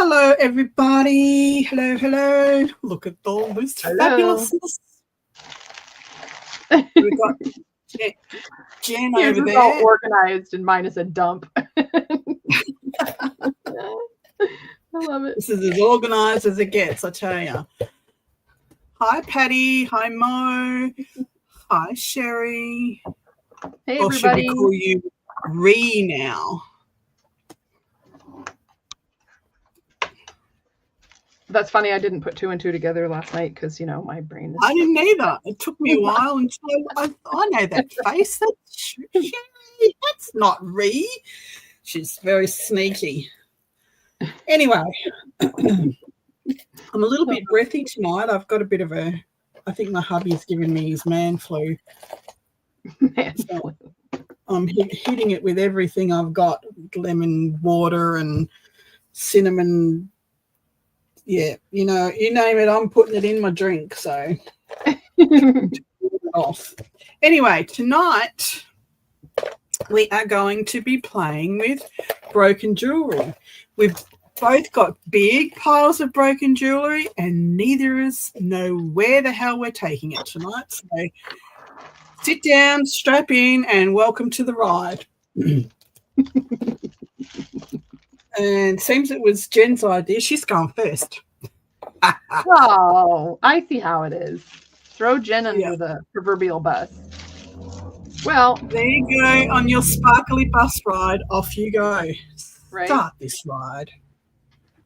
Hello, everybody. Hello, hello. Look at all this fabulousness. We've got Jen Yours over is there. all organized and mine is a dump. I love it. This is as organized as it gets, I tell you. Hi, Patty. Hi, Mo. Hi, Sherry. Hey, or should we everybody. call you Ree now? That's funny. I didn't put two and two together last night because, you know, my brain is... I didn't either. It took me a while until I know that face. That's Sherry. That's not Ree. She's very sneaky. Anyway, I'm a little bit breathy tonight. I've got a bit of a... I think my hubby's given me his man flu. So I'm hitting it with everything I've got. Lemon water and cinnamon. Yeah, you know, you name it, I'm putting it in my drink. So off. Anyway, tonight we are going to be playing with broken jewellery. We've both got big piles of broken jewellery and neither of us know where the hell we're taking it tonight. So sit down, strap in, and welcome to the ride. And seems it was Jen's idea. She's gone first. Oh, I see how it is. Throw Jen under the proverbial bus. Well, there you go. On your sparkly bus ride, off you go. Right. Start this ride.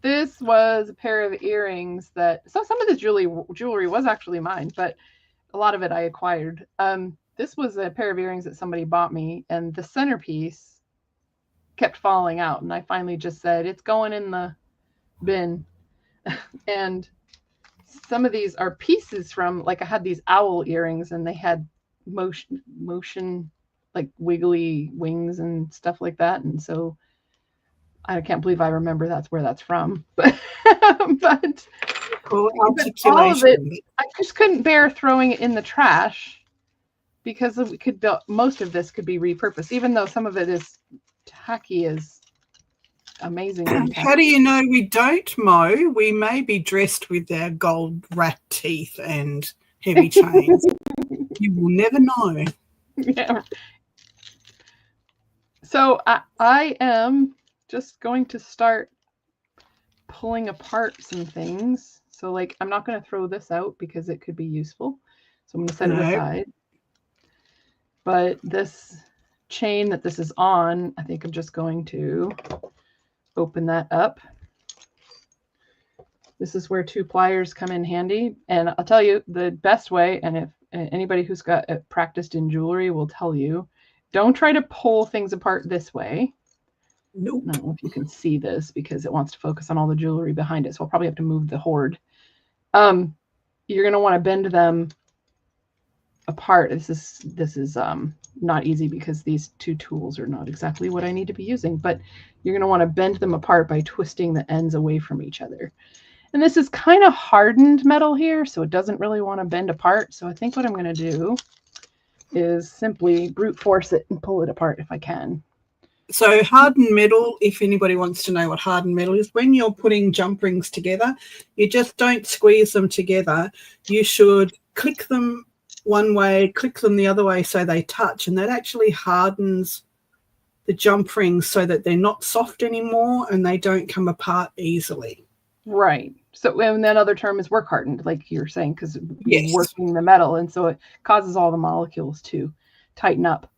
This was a pair of earrings that... So some of this jewelry was actually mine, but a lot of it I acquired. This was a pair of earrings that somebody bought me, and the centerpiece kept falling out, and I finally just said, it's going in the bin. And some of these are pieces from, like, I had these owl earrings, and they had motion, like wiggly wings and stuff like that, and so I can't believe I remember that's where that's from. But cool all of it, I just couldn't bear throwing it in the trash because most of this could be repurposed, even though some of it is tacky as amazing. How do you know we don't, Mo? We may be dressed with our gold rat teeth and heavy chains. You will never know. Yeah. So I am just going to start pulling apart some things. So, like, I'm not going to throw this out because it could be useful. So I'm going to set it aside. But this chain that this is on, I think I'm just going to open that up. This is where two pliers come in handy. And I'll tell you the best way, and if anybody who's got practiced in jewelry will tell you, don't try to pull things apart this way. Nope. I don't know if you can see this because it wants to focus on all the jewelry behind it. So I'll probably have to move the hoard. You're going to want to bend them apart. This is not easy because these two tools are not exactly what I need to be using, but you're going to want to bend them apart by twisting the ends away from each other. And this is kind of hardened metal here, so it doesn't really want to bend apart. So I think what I'm going to do is simply brute force it and pull it apart if I can. So hardened metal, if anybody wants to know what hardened metal is, when you're putting jump rings together, you just don't squeeze them together. You should click them one way, click them the other way so they touch, and that actually hardens the jump rings so that they're not soft anymore and they don't come apart easily. Right. So, and that other term is work hardened, like you're saying, because you're working the metal, and so it causes all the molecules to tighten up.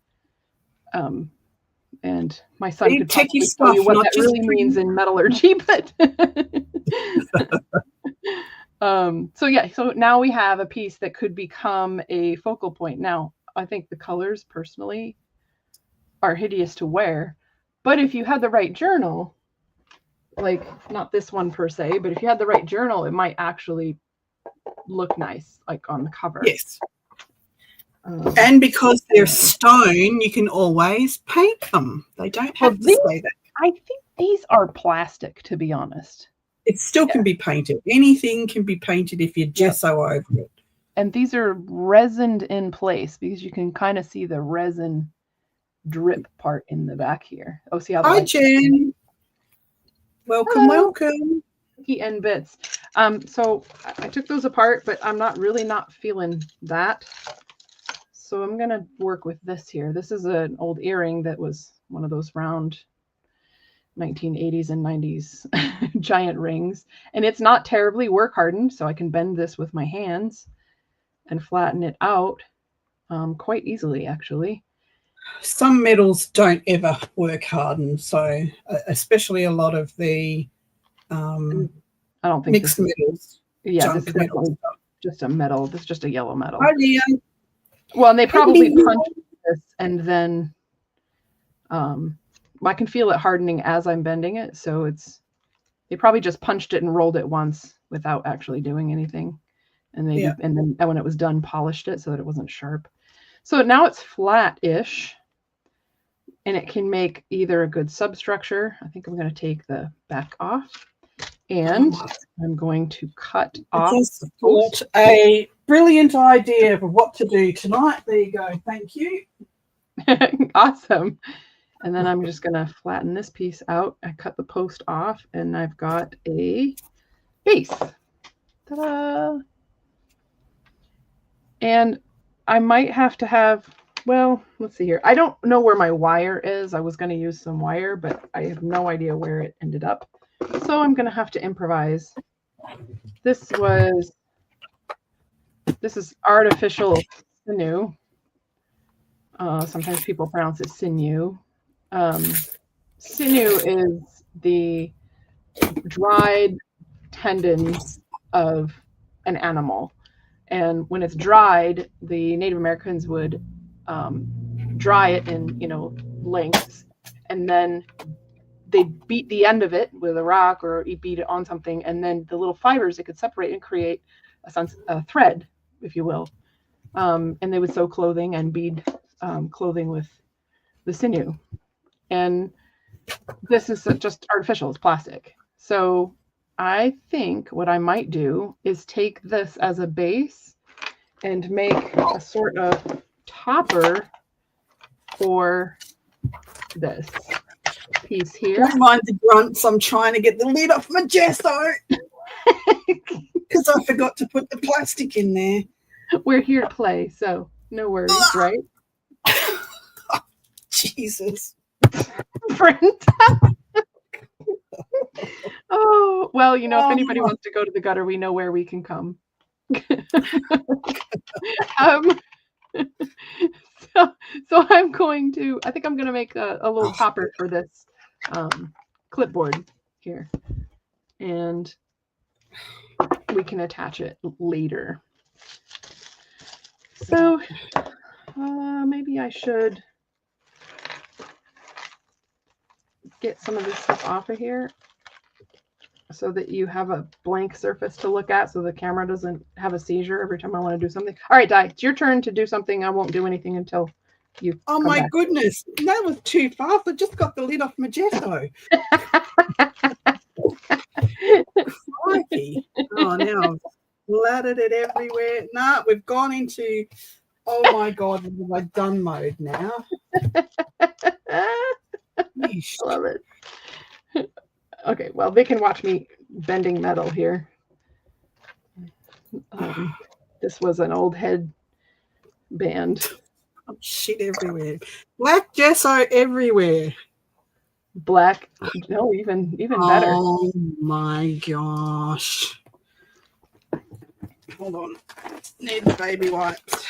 And my son could possibly tell you what that really means in metallurgy, but so yeah, so now we have a piece that could become a focal point. Now, I think the colors personally are hideous to wear, but if you had the right journal, like not this one per se, but if you had the right journal, it might actually look nice, like on the cover. Yes. And because they're stone, you can always paint them. They don't have to stay that. I think these are plastic, to be honest. It still can be painted. Anything can be painted if you gesso over it. And these are resined in place because you can kind of see the resin drip part in the back here. Oh, see how? Hi, Jen. Welcome, welcome. sticky end bits. So I took those apart, but I'm not feeling that. So I'm going to work with this here. This is an old earring that was one of those round 1980s and 90s giant rings. And it's not terribly work hardened, so I can bend this with my hands and flatten it out quite easily, actually. Some metals don't ever work harden, so especially a lot of the I don't think mixed metals. Yeah, this is definitely just a metal. This is just a yellow metal. Oh, yeah. Well, and they probably punched this, and then I can feel it hardening as I'm bending it. So they probably just punched it and rolled it once without actually doing anything. And and then when it was done, polished it so that it wasn't sharp. So now it's flat-ish, and it can make either a good substructure. I think I'm going to take the back off, and I'm going to cut off. Just got a brilliant idea of what to do tonight. There you go. Thank you. Awesome. And then I'm just going to flatten this piece out. I cut the post off, and I've got a base. Ta-da! And I might have to have, well, let's see here. I don't know where my wire is. I was going to use some wire, but I have no idea where it ended up. So I'm going to have to improvise. This is artificial sinew. Sometimes people pronounce it sinew. Sinew is the dried tendons of an animal. And when it's dried, the Native Americans would dry it in, lengths, and then they'd beat the end of it with a rock or beat it on something, and then the little fibers it could separate and create a thread, if you will. And they would sew clothing and bead clothing with the sinew. And this is just artificial, it's plastic. So I think what I might do is take this as a base and make a sort of topper for this piece here. Don't mind the grunts. I'm trying to get the lid off my gesso because I forgot to put the plastic in there. We're here to play, so no worries, right? Jesus. Brenda. Oh, well, if anybody wants to go to the gutter, we know where we can come. So I'm going to, I think I'm going to make a little topper for this clipboard here, and we can attach it later. So maybe I should get some of this stuff off of here so that you have a blank surface to look at, so the camera doesn't have a seizure every time I want to do something. All right, Di, it's your turn to do something. I won't do anything until you Oh my goodness, that was too fast. I just got the lid off my gesso. Crikey. Oh, now I've splattered it everywhere. Nah, we've gone into, oh my God, what have I done mode now? Love it. Okay, well, they can watch me bending metal here. This was an old head band. Oh, shit everywhere. Black gesso everywhere. Black, no, even better. Oh my gosh. Hold on. Need the baby wipes.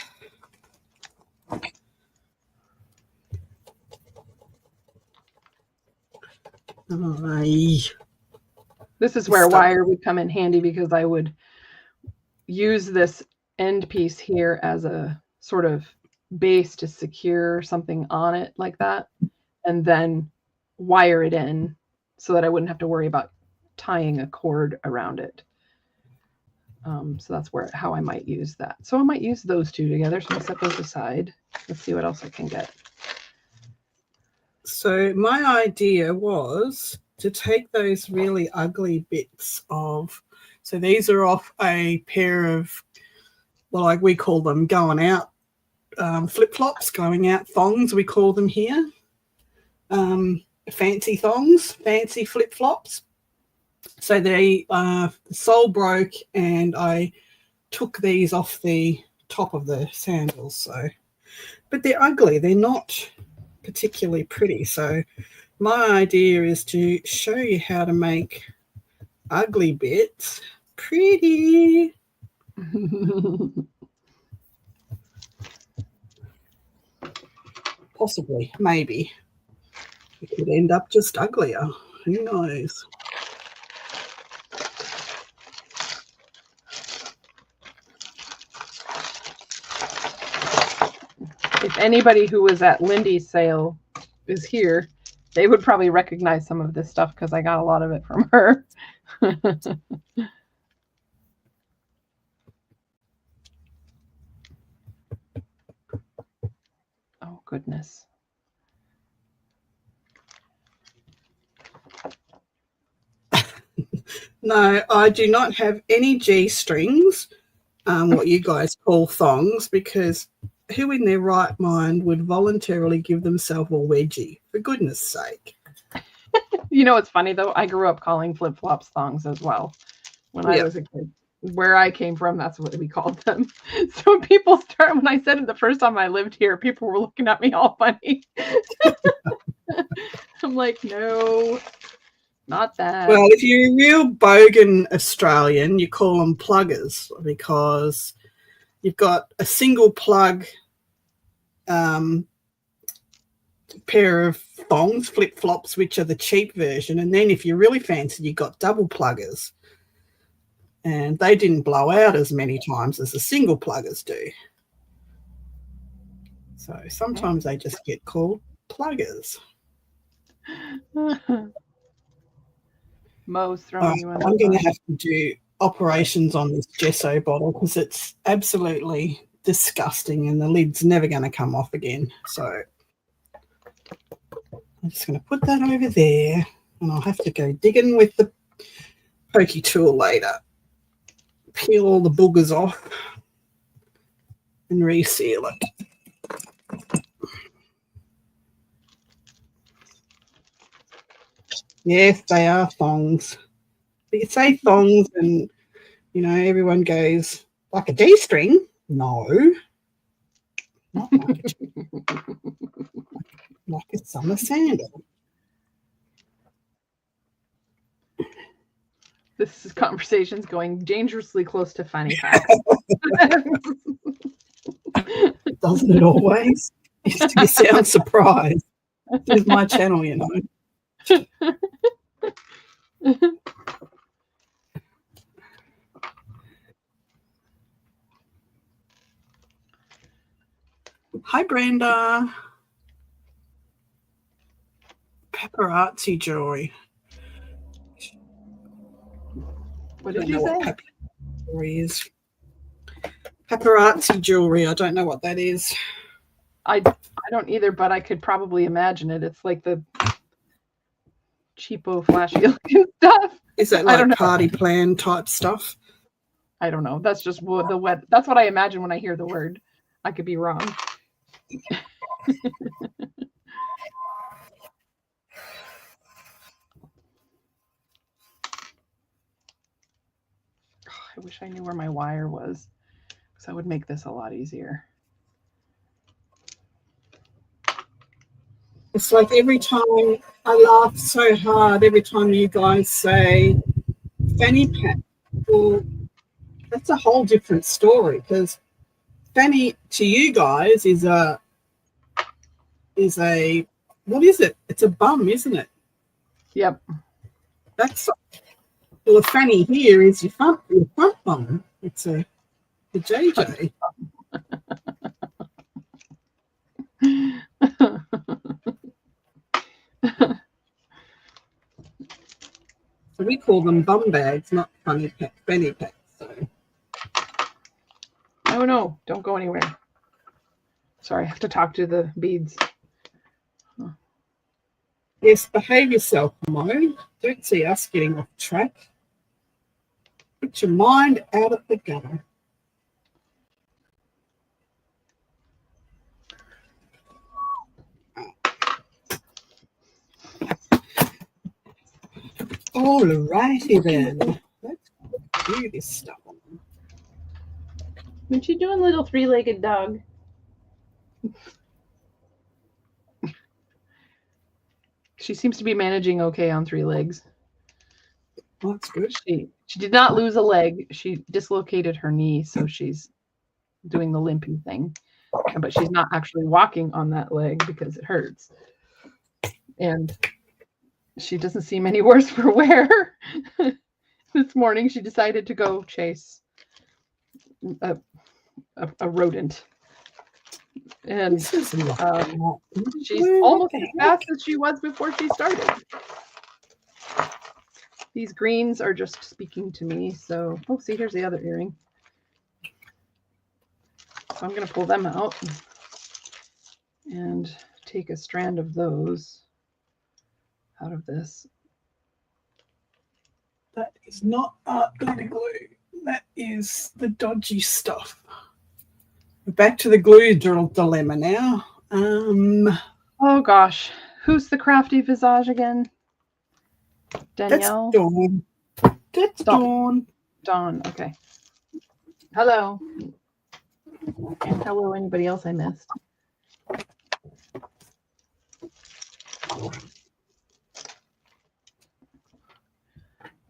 This is where wire would come in handy, because I would use this end piece here as a sort of base to secure something on it like that, and then wire it in so that I wouldn't have to worry about tying a cord around it. So that's how I might use that. So I might use those two together. So I'll set those aside. Let's see what else I can get. So my idea was to take those really ugly bits of, so these are off a pair of, well, like we call them going out flip-flops, going out thongs, we call them here. Fancy thongs, fancy flip-flops. So the sole broke, and I took these off the top of the sandals. So, but they're ugly. They're not particularly pretty. So my idea is to show you how to make ugly bits pretty. Possibly, maybe. It could end up just uglier. Who knows? If anybody who was at Lindy's sale is here, they would probably recognize some of this stuff because I got a lot of it from her. Oh, goodness. No, I do not have any G-strings, what you guys call thongs, because who in their right mind would voluntarily give themselves a wedgie, for goodness sake? You know what's funny, though? I grew up calling flip-flops thongs as well when I was a kid. Where I came from, that's what we called them. So when I said it the first time I lived here, people were looking at me all funny. I'm like, no, not that. Well, if you're a real bogan Australian, you call them pluggers, because you've got a single plug pair of thongs, flip-flops, which are the cheap version, and then if you're really fancy, you've got double pluggers, and they didn't blow out as many times as the single pluggers do. So sometimes they just get called pluggers. Mo's throwing you in. I'm going to have to do operations on this gesso bottle because it's absolutely disgusting and the lid's never going to come off again. So I'm just going to put that over there, and I'll have to go digging with the pokey tool later. Peel all the boogers off and reseal it. Yes, they are thongs. But you say thongs and, you know, everyone goes, like a D-string? No. Not like a summer sandal. This conversation's going dangerously close to fanny pack. Doesn't it always? You sound surprised. This is my channel, you know. Hi, Brenda. Paparazzi jewelry. What did you say? What jewelry is. Paparazzi jewelry. I don't know what that is. I don't either, but I could probably imagine it. It's like the cheapo, flashy looking stuff. Is that like party plan type stuff? I don't know. That's just that's what I imagine when I hear the word. I could be wrong. I wish I knew where my wire was, because that would make this a lot easier. It's like every time I laugh so hard every time you guys say fanny pack. Well, that's a whole different story, because fanny to you guys is a what is it? It's a bum, isn't it? Yep. That's well, a fanny here is your front bum. It's the JJ. So we call them bum bags, not fanny packs. So. Oh no! Don't go anywhere. Sorry, I have to talk to the beads. Huh. Yes, behave yourself, Mo. Don't see us getting off track. Put your mind out of the gutter. All righty then. Let's do this stuff. What you doing, little three-legged dog? She seems to be managing okay on 3 legs. Well, that's good. She did not lose a leg. She dislocated her knee, so she's doing the limpy thing. But she's not actually walking on that leg because it hurts. And she doesn't seem any worse for wear. This morning she decided to go chase a rodent. And she's almost as fast as she was before she started. These greens are just speaking to me. So, oh, see, here's the other earring. So I'm going to pull them out and take a strand of those out of this. That is not art glitter glue. That is the dodgy stuff. We're back to the glue dilemma now. Oh gosh, who's the crafty visage again? Danielle? That's Dawn. That's Dawn. Dawn, okay. Hello. And hello, anybody else I missed?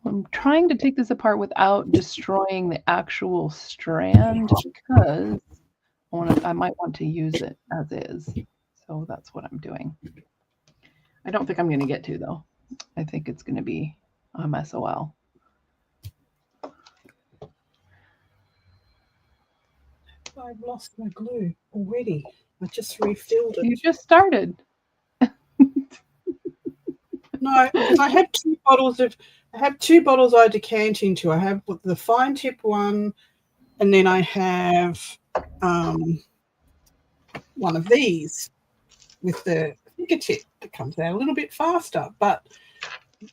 I'm trying to take this apart without destroying the actual strand because I might want to use it as is. So that's what I'm doing. I don't think I'm going to get to, though. I think it's going to be a SOL. I've lost my glue already. I just refilled it. You just started. No, because I have two bottles I decant into. I have the fine tip one, and then I have one of these with the thicker tip that comes out a little bit faster. But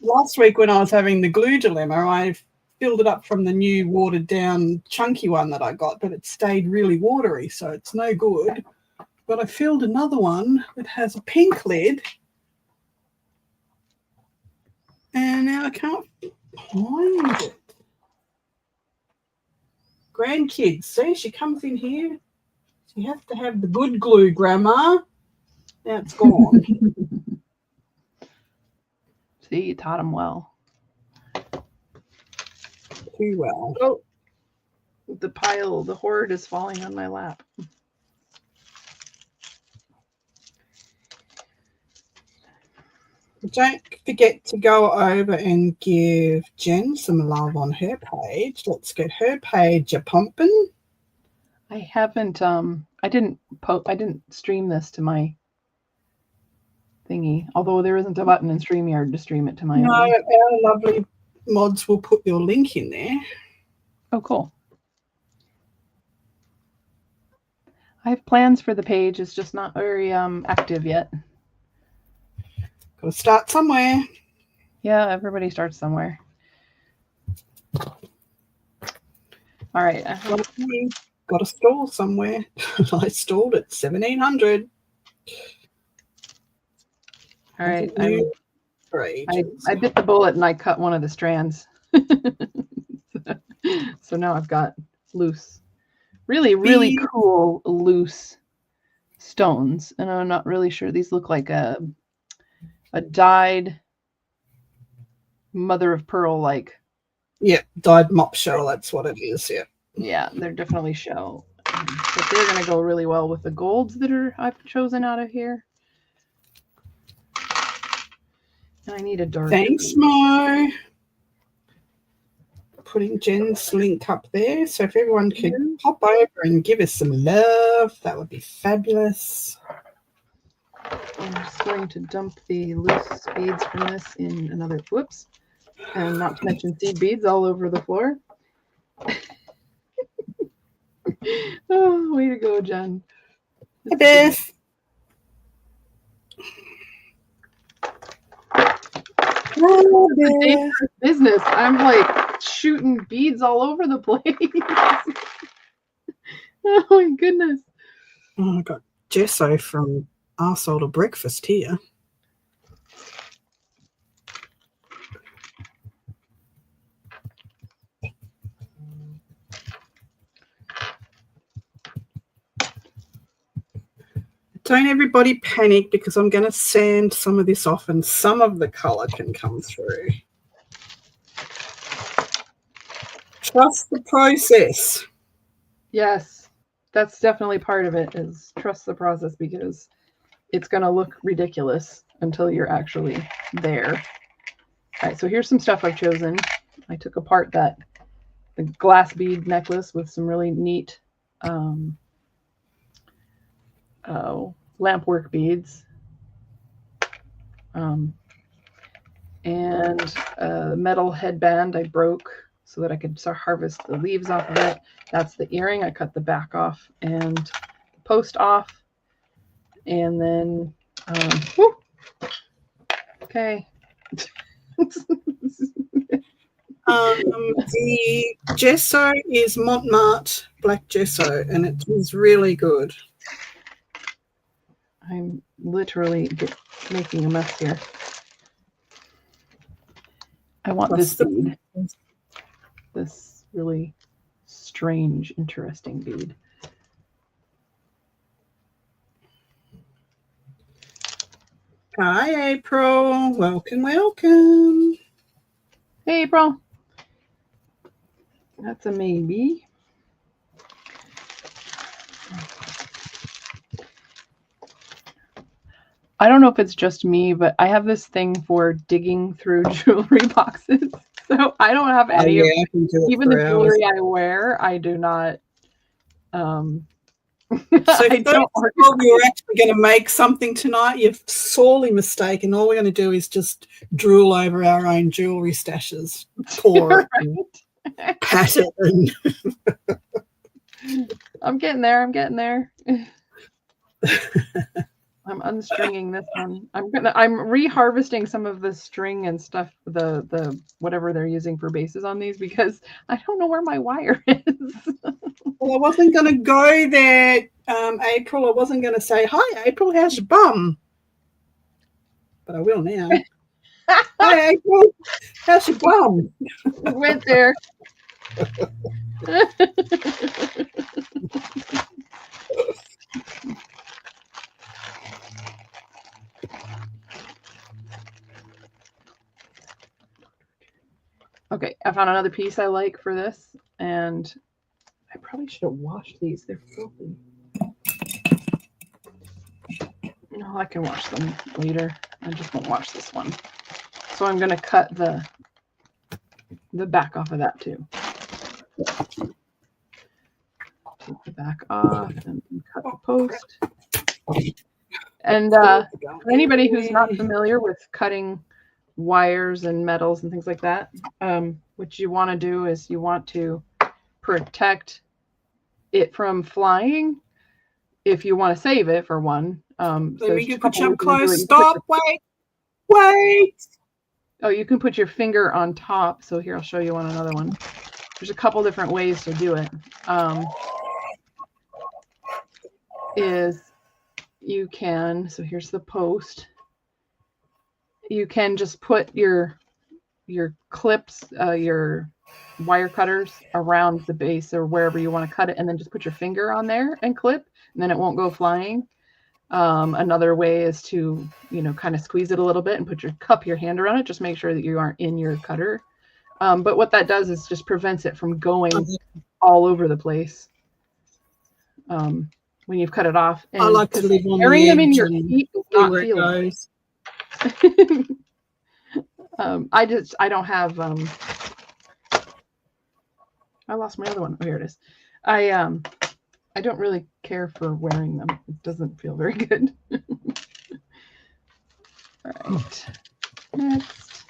last week when I was having the glue dilemma, I filled it up from the new watered down chunky one that I got, but it stayed really watery, so it's no good. But I filled another one that has a pink lid, and now I can't find it. Grandkids, see, she comes in here. She has to have the good glue, Grandma. Now it's gone. See, you taught them well. Too well. Oh, the hoard is falling on my lap. Don't forget to go over and give Jen some love on her page. Let's get her page a pumping. I haven't I didn't stream this to my thingy, although there isn't a button in StreamYard to stream it to my No, own. our lovely mods will put your link in there. Oh, cool. I have plans for the page. It's just not very active yet. Got to start somewhere. Yeah, everybody starts somewhere. All right. Got to stall somewhere. I stalled at 1700. All right. I bit the bullet and I cut one of the strands. So now I've got loose, really cool loose stones. And I'm not really sure. These look like a dyed mother of pearl like. Yeah, dyed mop shell. That's what it is. Yeah. Yeah, they're definitely shell. But they're going to go really well with the golds that I've chosen out of here. And I need a dark. Thanks, Mo. Putting Jen's link up there. So if everyone could pop over and give us some love, that would be fabulous. I'm just going to dump the loose beads from this in another, whoops, and not to mention seed beads all over the floor. Oh, way to go, Jen. Hey, Beth. Oh, dangerous business. I'm like shooting beads all over the place. Oh my goodness. Oh, I got gesso from Arsehole to Breakfast here. don't everybody panic because I'm going to sand some of this off and some of the colour can come through. Trust the process. Yes, that's definitely part of it, is trust the process, because it's going to look ridiculous until you're actually there. All right, so here's some stuff I've chosen. I took apart the glass bead necklace with some really neat lampwork beads. And a metal headband I broke so that I could start harvest the leaves off of it. That's the earring. I cut the back off and the post off. And then, okay. The gesso is Montmartre black gesso, and it is really good. I'm literally making a mess here. I want this bead. This really strange, interesting bead. Hi, April. Welcome, welcome. Hey, April. That's a maybe. I don't know if it's just me, but I have this thing for digging through jewelry boxes. So I don't have any of even the jewelry I wear. I do not. So if we were actually going to make something tonight, you're sorely mistaken. All we're going to do is just drool over our own jewelry stashes, pour it, and pat it. And I'm getting there. I'm getting there. I'm unstringing this one. I'm reharvesting some of the string and stuff, the whatever they're using for bases on these, because I don't know where my wire is. Well, I wasn't going to go there, April. I wasn't going to say, hi, April, how's your bum? But I will now. Hi, April, how's your bum? It went there. Okay, I found another piece I like for this, and I probably should have washed these. They're filthy. No, I can wash them later. I just won't wash this one. So I'm going to cut the back off of that too. Take the back off and cut the post. And for anybody who's not familiar with cutting wires and metals and things like that, what you want to do is you want to protect it from flying if you want to save it, for one. So you can put you up close. Stop. Wait. Oh, you can put your finger on top. So here, I'll show you on another one. There's a couple different ways to do it. Is you can, so here's the post. You can just put your clips, your wire cutters around the base or wherever you want to cut it, and then just put your finger on there and clip, and then it won't go flying. Another way is to, kind of squeeze it a little bit and put your hand around it. Just make sure that you aren't in your cutter. But what that does is just prevents it from going all over the place when you've cut it off. And I like to live on wearing the them in edge your and feet is see not where it feeling. goes. I don't have I lost my other one. Oh, here it is. I don't really care for wearing them. It doesn't feel very good. All right. Next.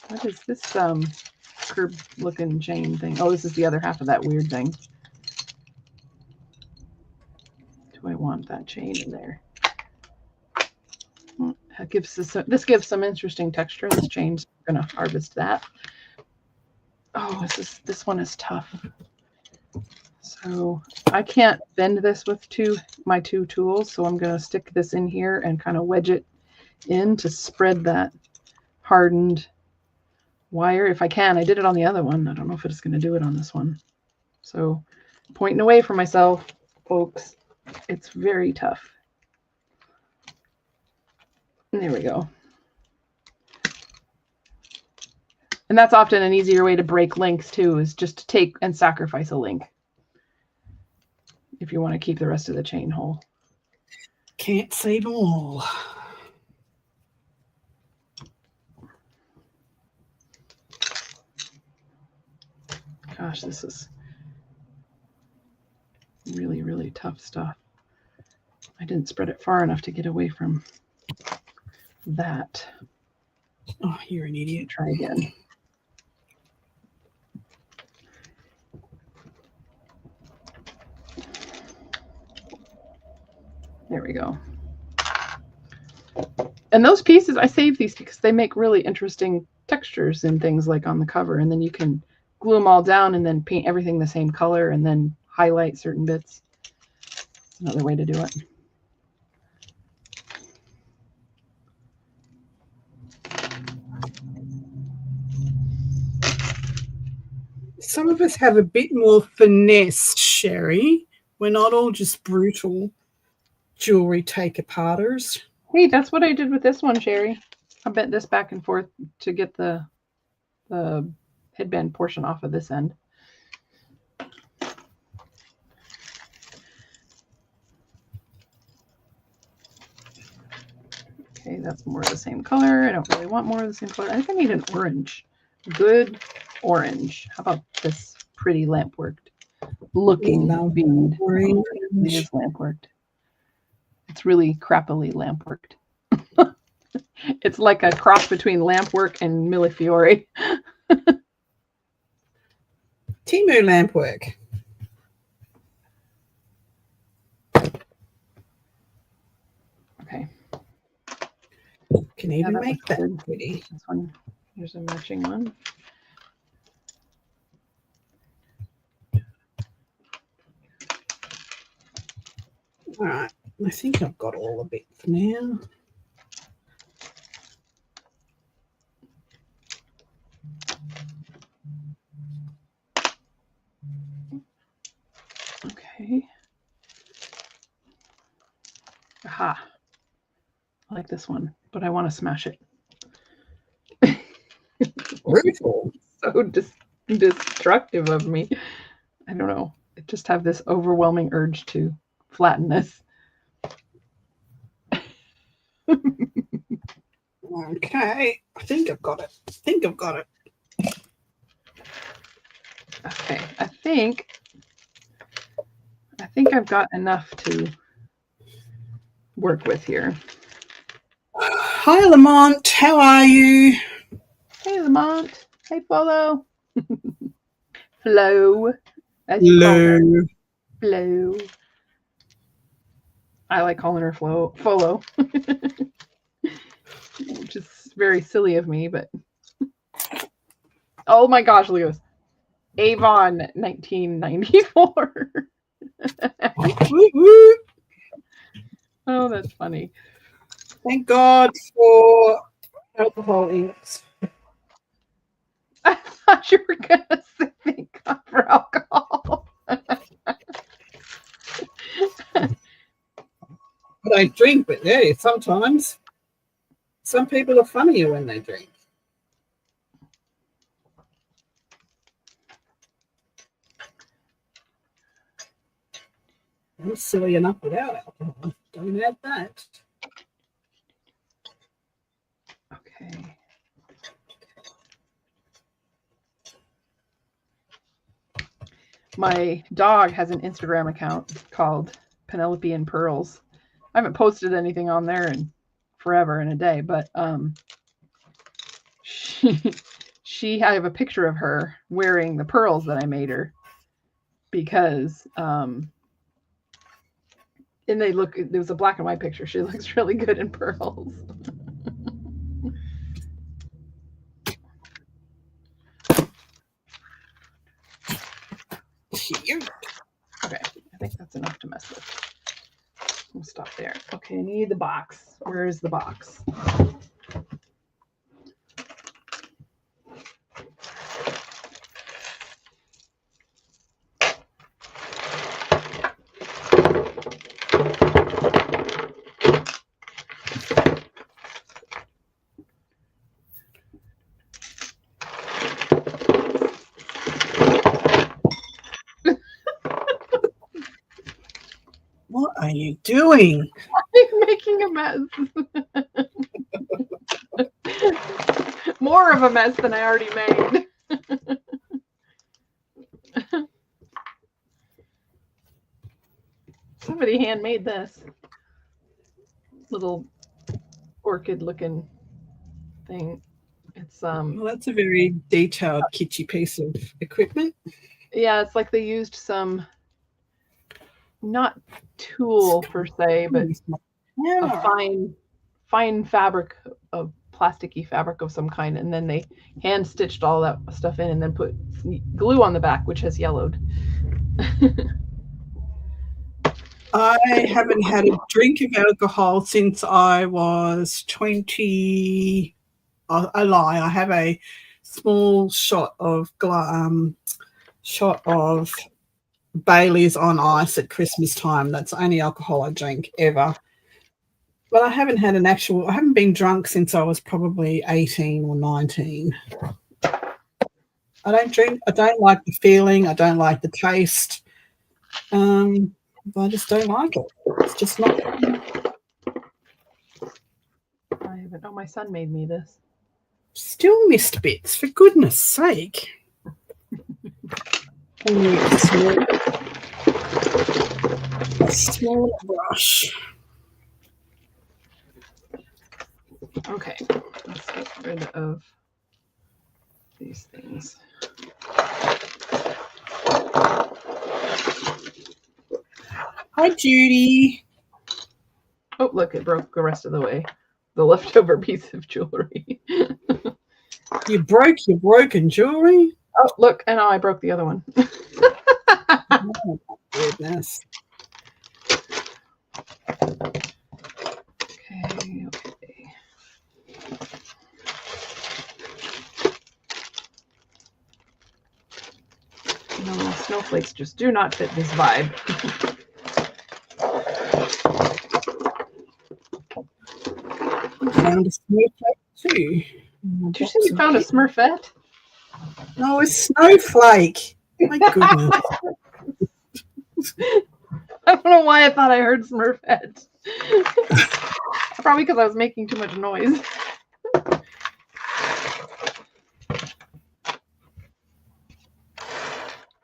What is this curb looking chain thing? Oh, this is the other half of that weird thing. Do I want that chain in there? That gives this gives some interesting texture. This chain's gonna harvest that. Oh, this one is tough. So I can't bend this with my two tools, so I'm gonna stick this in here and kind of wedge it in to spread that hardened wire if I can. I did it on the other one. I don't know if it's gonna do it on this one. So pointing away from myself, folks. It's very tough. There we go. And that's often an easier way to break links too, is just to take and sacrifice a link if you want to keep the rest of the chain whole. Can't save them all. Gosh, this is really, really tough stuff. I didn't spread it far enough to get away from that. Oh, you're an idiot. Try again. There we go. And those pieces, I save these because they make really interesting textures and things like on the cover. And then you can glue them all down and then paint everything the same color and then highlight certain bits. It's another way to do it. Some of us have a bit more finesse, Sherry. We're not all just brutal jewelry take-aparters. Hey, that's what I did with this one, Sherry. I bent this back and forth to get the headband portion off of this end. Okay, that's more of the same color. I don't really want more of the same color. I think I need an orange. Good orange. How about this pretty lamp worked looking bead? Orange. It is lamp worked. It's really crappily lamp worked. It's like a cross between lamp work and Millefiori. Timu lamp work. Okay. Can even that make was that good. pretty. This one, here's a matching one. All right. I think I've got all the bits now. Okay. Aha. I like this one, but I want to smash it. Brutal. So destructive of me. I don't know. I just have this overwhelming urge to flatten this. Okay. I think I've got it. Okay. I think I've got enough to work with here. Hi, Lamont. How are you? Hey, Lamont. Hey, Flo. Flo. As you call her. Flo. I like calling her Flo. Which is very silly of me, but oh my gosh, look at this. Avon 1994. Oh, that's funny. Thank God for alcohol inks. I thought you were going to say thank God for alcohol. I don't drink, but yeah, sometimes. Some people are funnier when they drink. I'm silly enough without alcohol. Don't add that. Okay. My dog has an Instagram account called Penelope and Pearls. I haven't posted anything on there in forever and a day, but I have a picture of her wearing the pearls that I made her because and there was a black and white picture. She looks really good in pearls. Okay, I think that's enough to mess with. We'll stop there. Okay, I need the box. Where is the box? you doing? I'm making a mess. More of a mess than I already made. Somebody handmade this little orchid-looking thing. It's Well, that's a very detailed, kitschy piece of equipment. yeah, it's like they used some, not tulle per se, but a fine fabric of plasticky fabric of some kind, and then they hand stitched all that stuff in and then put glue on the back, which has yellowed. I haven't had a drink of alcohol since I was 20. I lie. I have a small shot of Bailey's on ice at Christmas time. That's the only alcohol I drink ever. But I haven't been drunk since I was probably 18 or 19. I don't drink. I don't like the feeling. I don't like the taste. I just don't like it. It's just not. I haven't. Oh, my son made me this. Still missed bits, for goodness sake. A small brush. Okay, let's get rid of these things. Hi, Judy. Oh, look, it broke the rest of the way. The leftover piece of jewelry. You broke your broken jewelry? Oh, look, and now I broke the other one. Oh, my goodness. Okay. No, snowflakes just do not fit this vibe. Found a snowflake too. Did you say you found a Smurfette? No, a snowflake. My goodness. I don't know why I thought I heard Smurfette. Probably because I was making too much noise.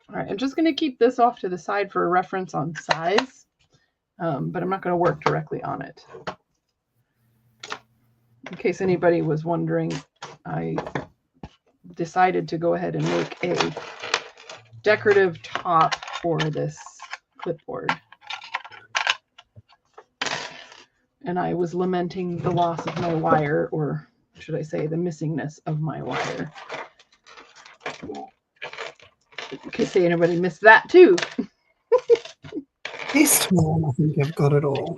All right, I'm just going to keep this off to the side for a reference on size, but I'm not going to work directly on it. In case anybody was wondering, I decided to go ahead and make a decorative top for this clipboard. And I was lamenting the loss of my wire, or should I say the missingness of my wire. In case anybody missed that too. This one, I think I've got it all.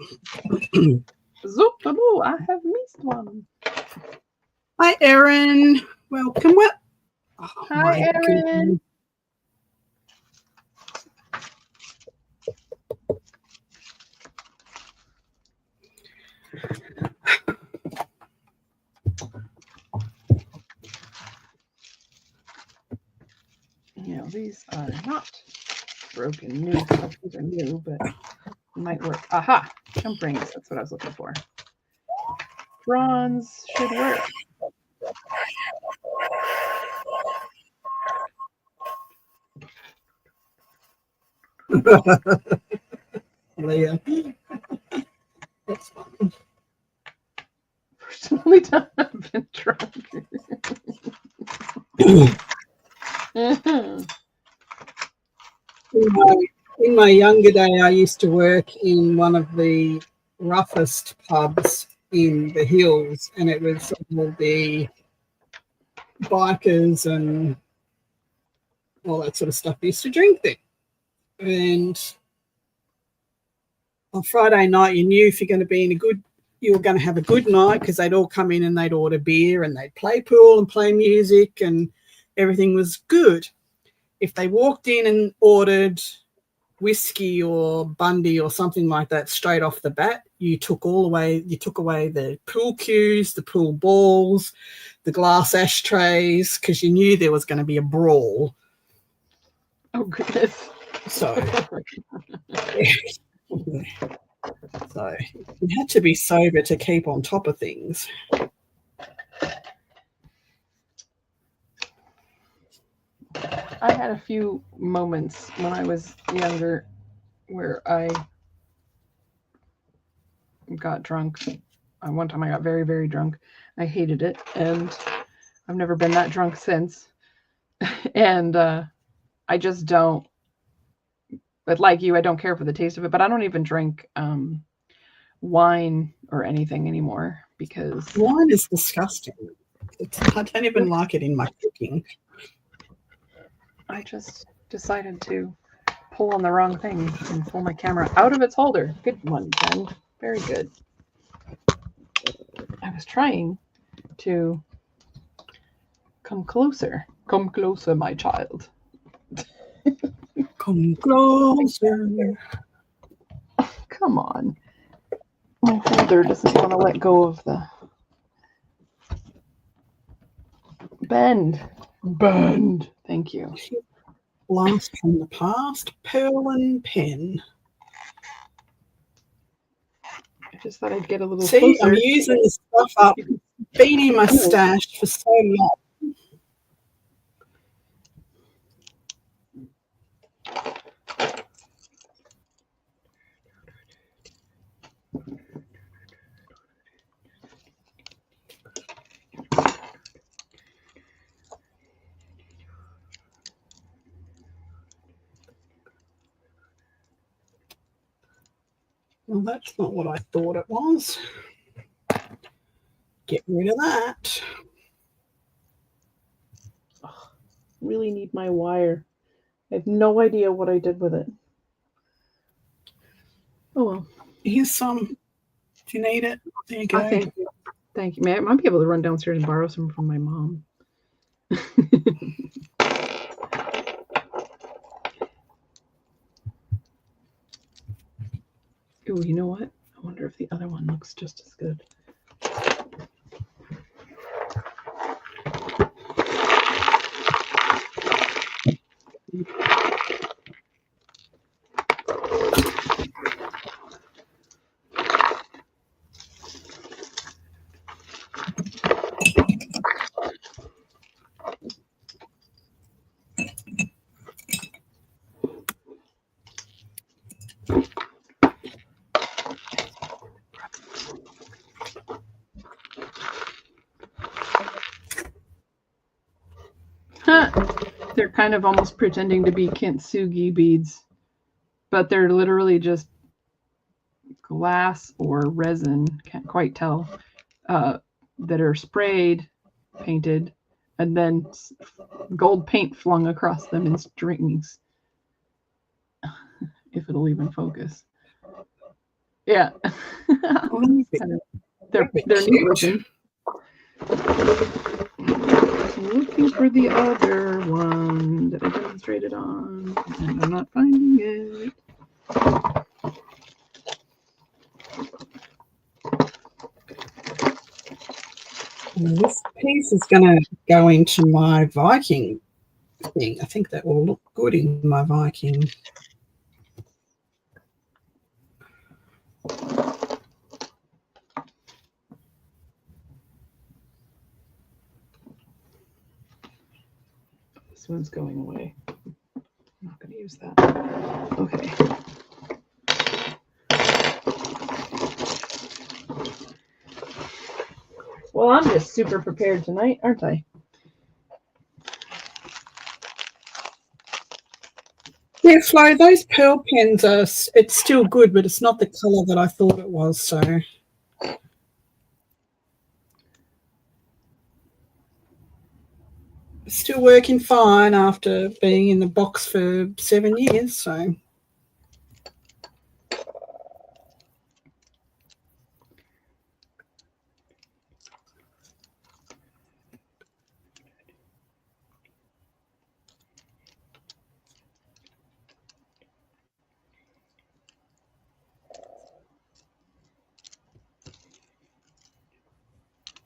Zoop-a-doo, I have missed one. Hi, Erin. Welcome. Oh, hi, Erin. You know, these are not broken new. These are new, but might work. Aha! Jump rings. That's what I was looking for. Bronze should work. Leah. That's fine. First and only time I've been drunk. In my younger day, I used to work in one of the roughest pubs in the hills, and it was all the bikers and all that sort of stuff used to drink there. And on Friday night, you knew if you were going to have a good night, because they'd all come in and they'd order beer and they'd play pool and play music and everything was good. If they walked in and ordered whiskey or Bundy or something like that straight off the bat, you took away the pool cues, the pool balls, the glass ashtrays, because you knew there was going to be a brawl. Oh goodness. So So you had to be sober to keep on top of things. I had a few moments when I was younger where I got drunk. One time I got very, very drunk. I hated it, and I've never been that drunk since. And I just don't. But like you, I don't care for the taste of it. But I don't even drink wine or anything anymore because wine is disgusting. I don't even like it in my cooking. I just decided to pull on the wrong thing and pull my camera out of its holder. Good one, Jen. Very good. I was trying to come closer. Come closer, my child. Come closer. Come on. My holder doesn't want to let go of the bend. Bend. Thank you. Blast from the past, pearl and pen. I just thought I'd get a little See, closer. I'm using this stuff up. Been in my stash for so long. Well, that's not what I thought it was. Get rid of that. Oh, really need my wire. I have no idea what I did with it. Oh well. Here's some. Do you need it? There you go. Thank you. Thank you. I might be able to run downstairs and borrow some from my mom. Ooh, you know what? I wonder if the other one looks just as good. They're kind of almost pretending to be kintsugi beads, but they're literally just glass or resin, can't quite tell, that are sprayed, painted, and then gold paint flung across them in strings. If it'll even focus. Yeah. They're neat looking. Looking for the other one that I demonstrated on, and I'm not finding it. And this piece is going to go into my Viking thing. I think that will look good in my Viking. This one's going away. I'm not going to use that. Okay. Well, I'm just super prepared tonight, aren't I? Yeah, Flo, those pearl pens are, it's still good, but it's not the colour that I thought it was, so. Still working fine after being in the box for 7 years, so.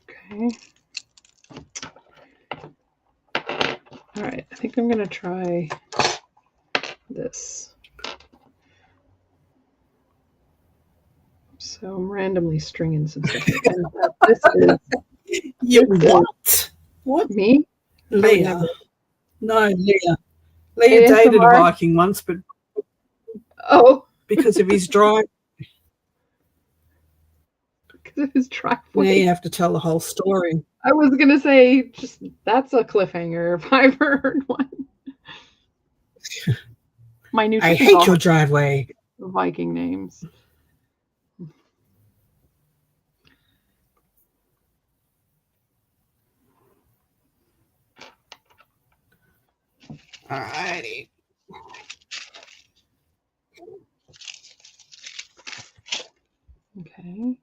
Okay. All right, I think I'm going to try this. So I'm randomly stringing some stuff. And this is You what? What? me. Leah. No, Leah. Leah dated a ASMR? Viking once, but Oh, because of his drive, because of his now driveway. you have to tell the whole story. I was gonna say, just that's a cliffhanger if I ever heard one. My new I chickens hate all your have driveway. Viking names. Alrighty. Okay.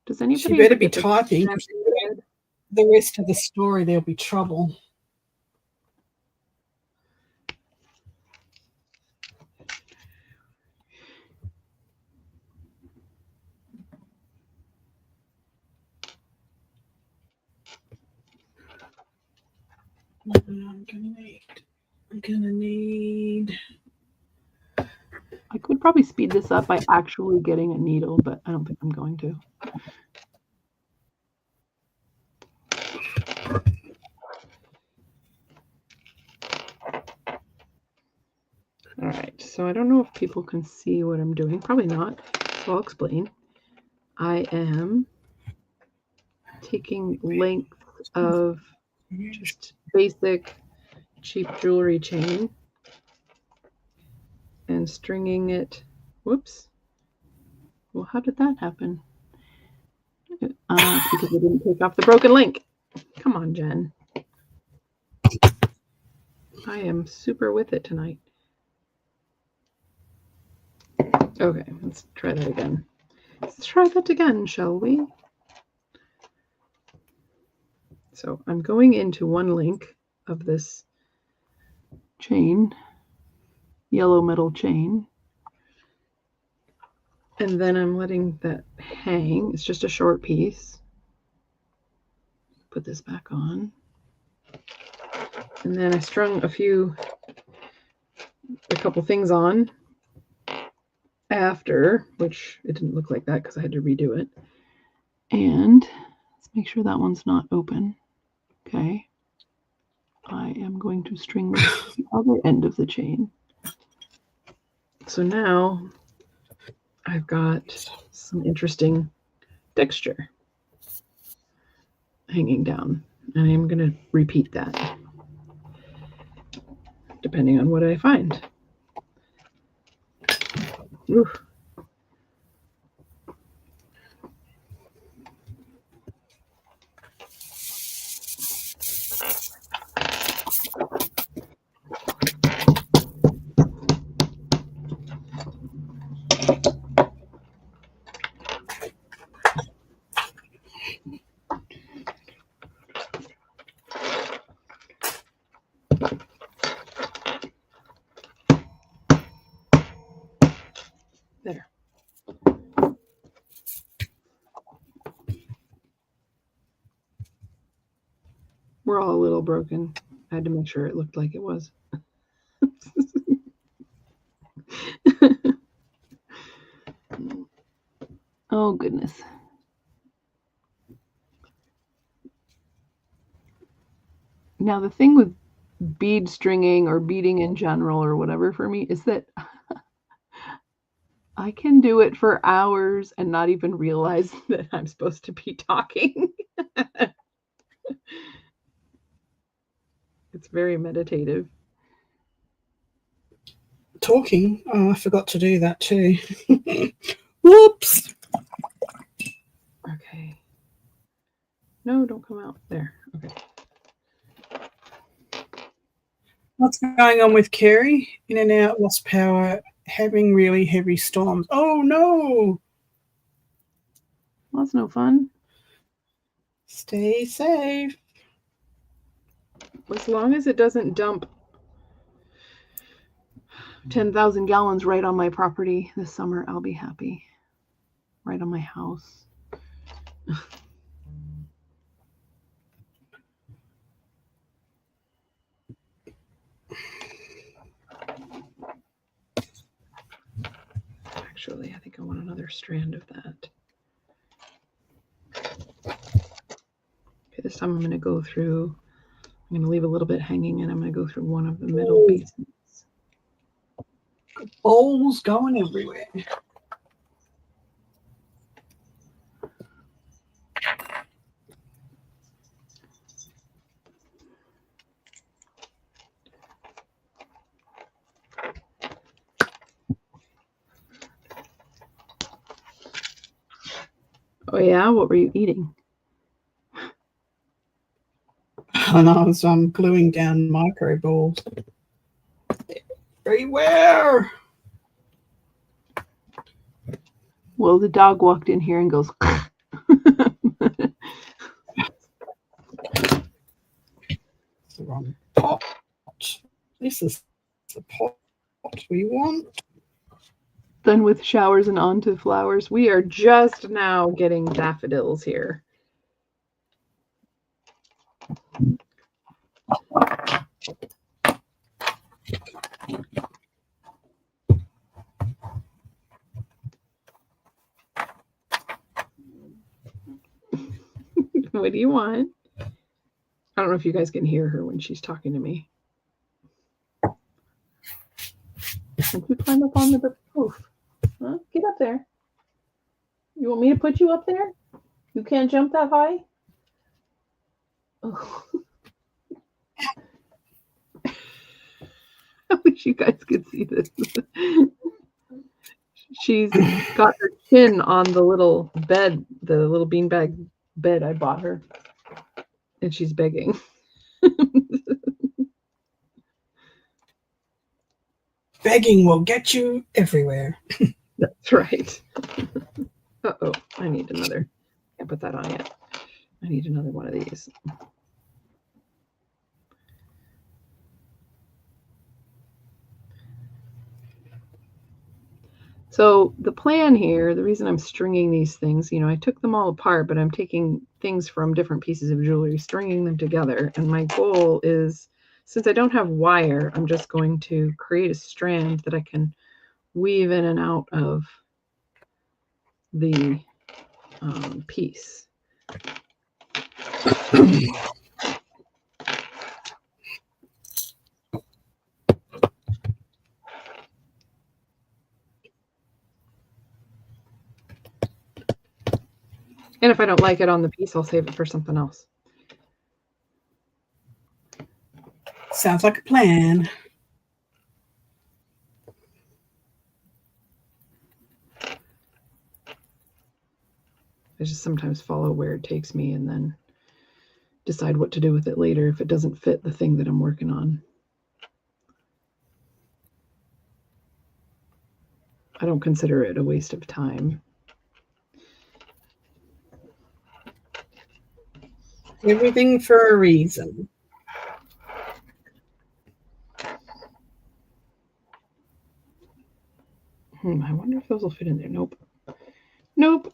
Does anybody She better ever be get this typing. snap in their head? The rest of the story, there'll be trouble. I'm gonna need. I could probably speed this up by actually getting a needle, but I don't think I'm going to. All right, so I don't know if people can see what I'm doing. Probably not. So I'll explain. I am taking length of just basic cheap jewelry chain and stringing it. Whoops. Well, how did that happen? It's because I didn't take off the broken link. Come on, Jen. I am super with it tonight. Okay, let's try that again. Let's try that again, shall we? So I'm going into one link of this chain, yellow metal chain, and then I'm letting that hang. It's just a short piece. Put this back on. And then I strung a couple things on after, which it didn't look like that because I had to redo it. And let's make sure that one's not open. Okay. I am going to string the other end of the chain. So now I've got some interesting texture hanging down, and I'm going to repeat that depending on what I find. Oof. There. We're all a little broken. I had to make sure it looked like it was. Oh, goodness. Now, the thing with bead stringing or beading in general or whatever for me is that I can do it for hours and not even realize that I'm supposed to be talking. It's very meditative. Talking. Oh, I forgot to do that too. Whoops. Okay. No, don't come out. There. Okay. What's going on with Kerry? In and out, lost power, having really heavy storms. Oh no! Well, that's no fun. Stay safe. As long as it doesn't dump 10,000 gallons right on my property this summer, I'll be happy. right on my house. Actually, I think I want another strand of that. Okay, this time I'm going to go through, I'm going to leave a little bit hanging, and I'm going to go through one of the middle pieces. Bowls going everywhere. Oh yeah, what were you eating? And I was gluing down micro balls everywhere. Well, the dog walked in here and goes. It's the wrong pot. This is the pot we want. Done with showers and on to flowers. We are just now getting daffodils here. What do you want? I don't know if you guys can hear her when she's talking to me. Don't you climb up on the roof? Huh? Get up there. You want me to put you up there? You can't jump that high? Oh. I wish you guys could see this. She's got her chin on the little bed, the little beanbag bed I bought her. And she's begging. Begging will get you everywhere. That's right. Uh-oh, I need another. Can't put that on yet. I need another one of these. So the plan here, the reason I'm stringing these things, you know, I took them all apart, but I'm taking things from different pieces of jewelry, stringing them together. And my goal is, since I don't have wire, I'm just going to create a strand that I can weave in and out of the piece. And if I don't like it on the piece, I'll save it for something else. Sounds like a plan. I just sometimes follow where it takes me and then decide what to do with it later if it doesn't fit the thing that I'm working on. I don't consider it a waste of time. Everything for a reason. I wonder if those will fit in there. Nope. Nope.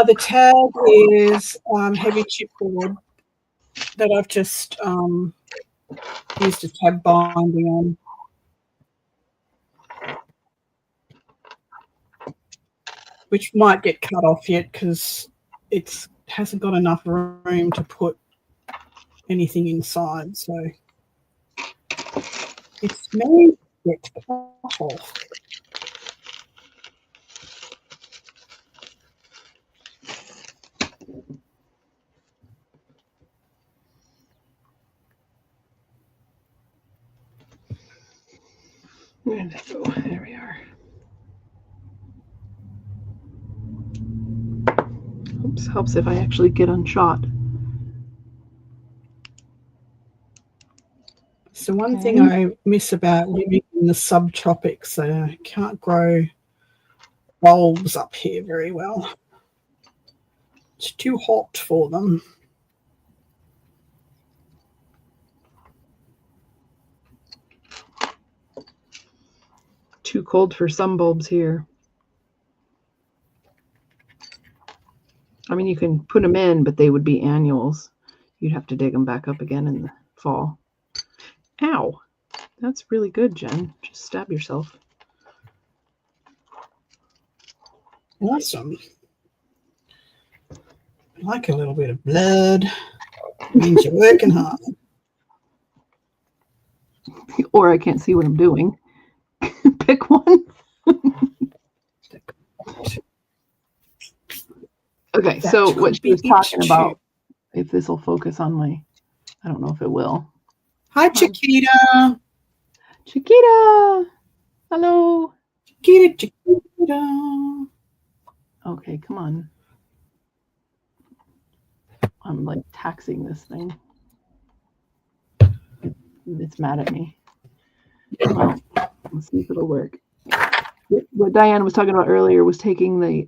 The tag is heavy chipboard that I've just used a tab binding on. Which might get cut off yet because it hasn't got enough room to put anything inside. So it's may get cut off. Where did it go? There we are. Oops, helps if I actually get unshot. So one thing I miss about living in the subtropics, I can't grow bulbs up here very well. It's too hot for them. Too cold for some bulbs here. I mean, you can put them in, but they would be annuals. You'd have to dig them back up again in the fall. Ow! That's really good, Jen. Just stab yourself. Awesome. I like a little bit of blood. It means you're working hard. Or I can't see what I'm doing. Pick one. Okay, so what she was talking about, if this will focus on my, I don't know if it will. Hi, Chiquita. Chiquita. Hello. Chiquita. Okay, come on. I'm like taxing this thing. It's mad at me. Well, let's see if it'll work. What Diane was talking about earlier was taking the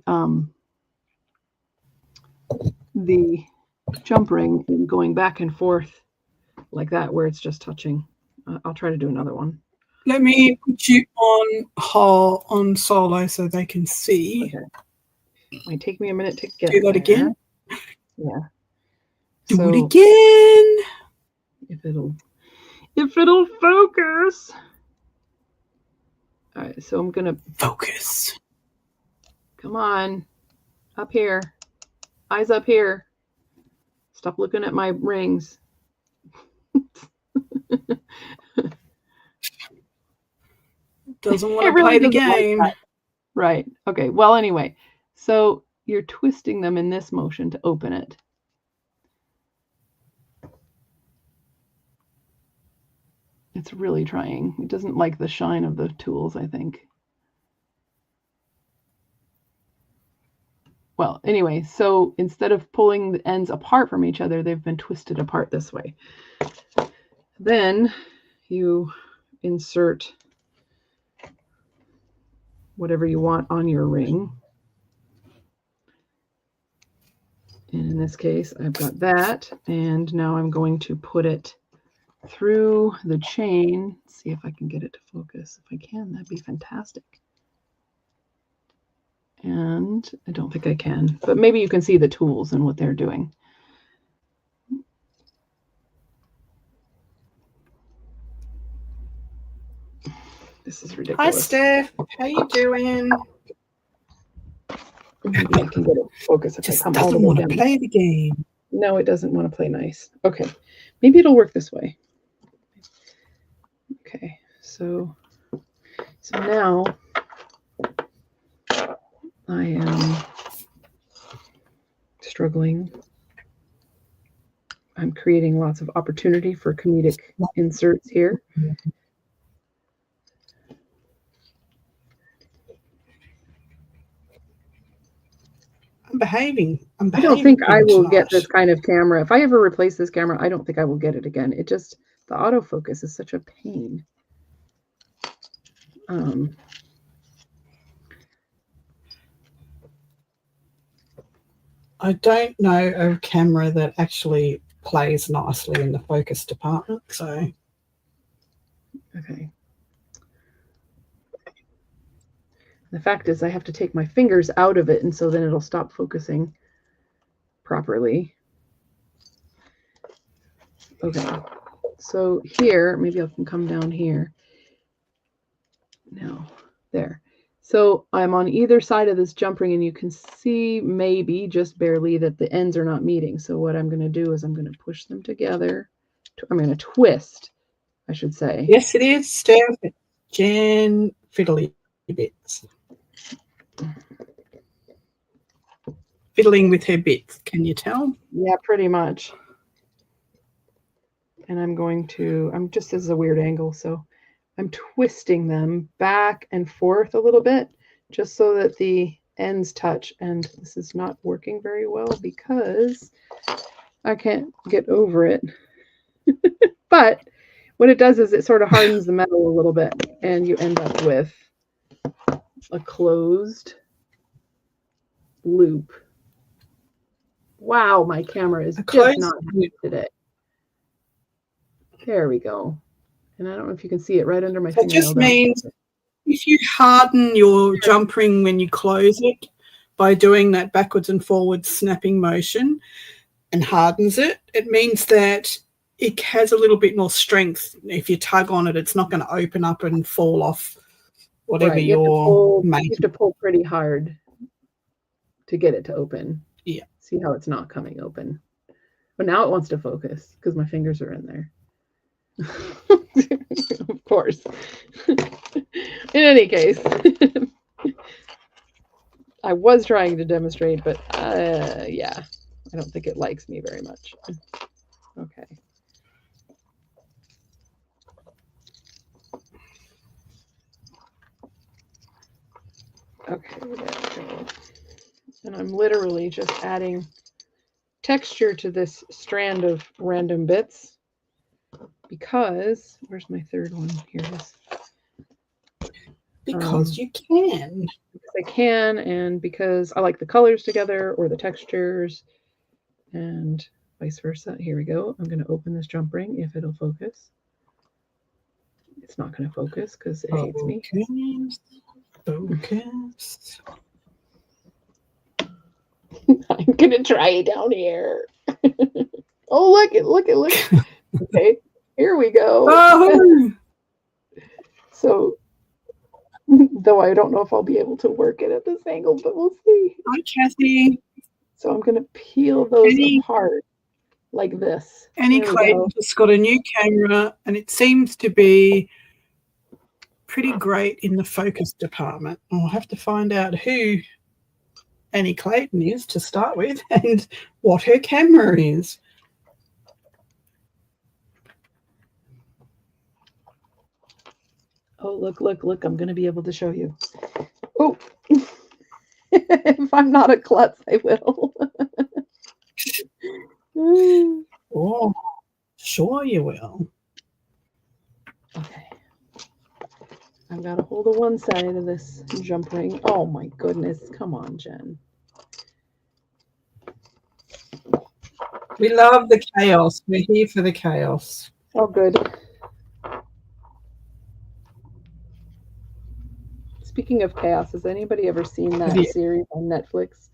jump ring and going back and forth like that, where it's just touching. I'll try to do another one. Let me put you on solo so they can see. Okay. It might take me a minute to get do that again. Yeah. Do it again. If it'll focus. All right, so I'm gonna focus. Come on, up here, eyes up here. Stop looking at my rings. Doesn't want to play the game. Like right. Okay. Well, anyway, so you're twisting them in this motion to open it. It's really trying. It doesn't like the shine of the tools, I think. Well, anyway, so instead of pulling the ends apart from each other, they've been twisted apart this way. Then you insert whatever you want on your ring. And in this case, I've got that. And now I'm going to put it through the chain. See if I can get it to focus. If I can, that'd be fantastic. And I don't think I can, but maybe you can see the tools and what they're doing. This is ridiculous. Hi, Steph. How you doing? Maybe I can get it to focus if I come all the way down. Doesn't want to play the game. No, it doesn't want to play nice. Okay, maybe it'll work this way. Okay, so now I am struggling. I'm creating lots of opportunity for comedic inserts here. I'm behaving. I don't think I will get this kind of camera. If I ever replace this camera, I don't think I will get it again. It just, the autofocus is such a pain. I don't know a camera that actually plays nicely in the focus department, so. Okay. The fact is I have to take my fingers out of it, and so then it'll stop focusing properly. Okay, so here, maybe I can come down here. No, there. So I'm on either side of this jump ring, and you can see maybe just barely that the ends are not meeting. So what I'm going to do is I'm going to push them together. I'm going to twist, I should say. Yes, it is, Steph. Jen Fiddly Bits. Fiddling with her bits, can you tell? Yeah, pretty much. And I'm just as a weird angle, so I'm twisting them back and forth a little bit, just so that the ends touch, and this is not working very well because I can't get over it. But what it does is it sort of hardens the metal a little bit, and you end up with a closed loop. Wow, my camera is just not happy today. There we go. And I don't know if you can see it right under my fingernail. It just means if you harden your jump ring when you close it by doing that backwards and forwards snapping motion and hardens it, it means that it has a little bit more strength. If you tug on it, it's not going to open up and fall off whatever you're making. You have to pull pretty hard to get it to open. Yeah. See how it's not coming open. But now it wants to focus because my fingers are in there. Of course. In any case, I was trying to demonstrate, but yeah, I don't think it likes me very much. Okay. Okay, there we go. And I'm literally just adding texture to this strand of random bits because, where's my third one? Here it is. Because you can. Because I can, and because I like the colors together or the textures, and vice versa. Here we go. I'm going to open this jump ring if it'll focus. It's not going to focus because it hates me. Focus. I'm gonna try it down here. Oh, look. Okay, here we go. Oh. So, though I don't know if I'll be able to work it at this angle, but we'll see. Hi, Kathy. So I'm gonna peel those apart like this. Annie Clayton just got a new camera, and it seems to be pretty great in the focus department. I'll have to find out who Annie Clayton is to start with and what her camera is. Oh, look. I'm going to be able to show you. Oh, if I'm not a klutz, I will. Oh, sure you will. Okay. I've got to hold the one side of this jump ring. Oh my goodness. Come on, Jen. We love the chaos. We're here for the chaos. Oh, good. Speaking of chaos, has anybody ever seen that series on Netflix?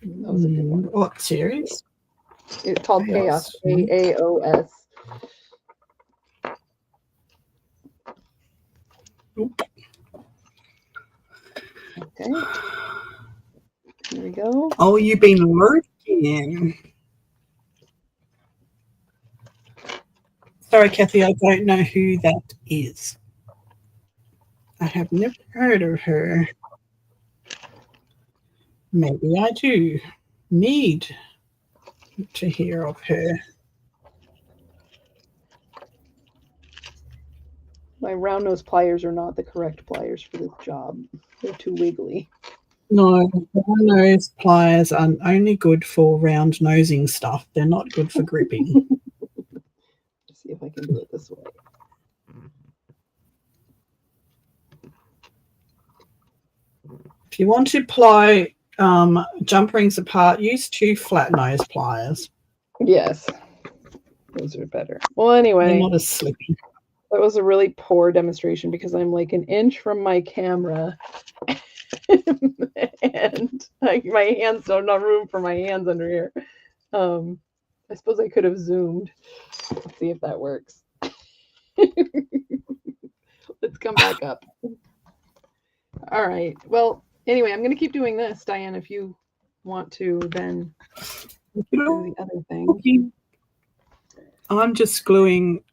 That was a good one. What series? It's called Chaos. Chaos. Okay. Here we go. Oh, you've been lurking. Sorry, Kathy, I don't know who that is. I have never heard of her. Maybe I do need to hear of her. My round nose pliers are not the correct pliers for this job. They're too wiggly. No, round nose pliers are only good for round nosing stuff. They're not good for gripping. Let's see if I can do it this way. If you want to ply jump rings apart, use 2 flat nose pliers. Yes, those are better. Well, anyway, they're not as slippy. That was a really poor demonstration because I'm like an inch from my camera and like my hands don't have room for my hands under here. I suppose I could have zoomed. Let's see if that works. Let's come back up. All right. Well, anyway, I'm going to keep doing this, Diane, if you want to then do the other thing. I'm just gluing.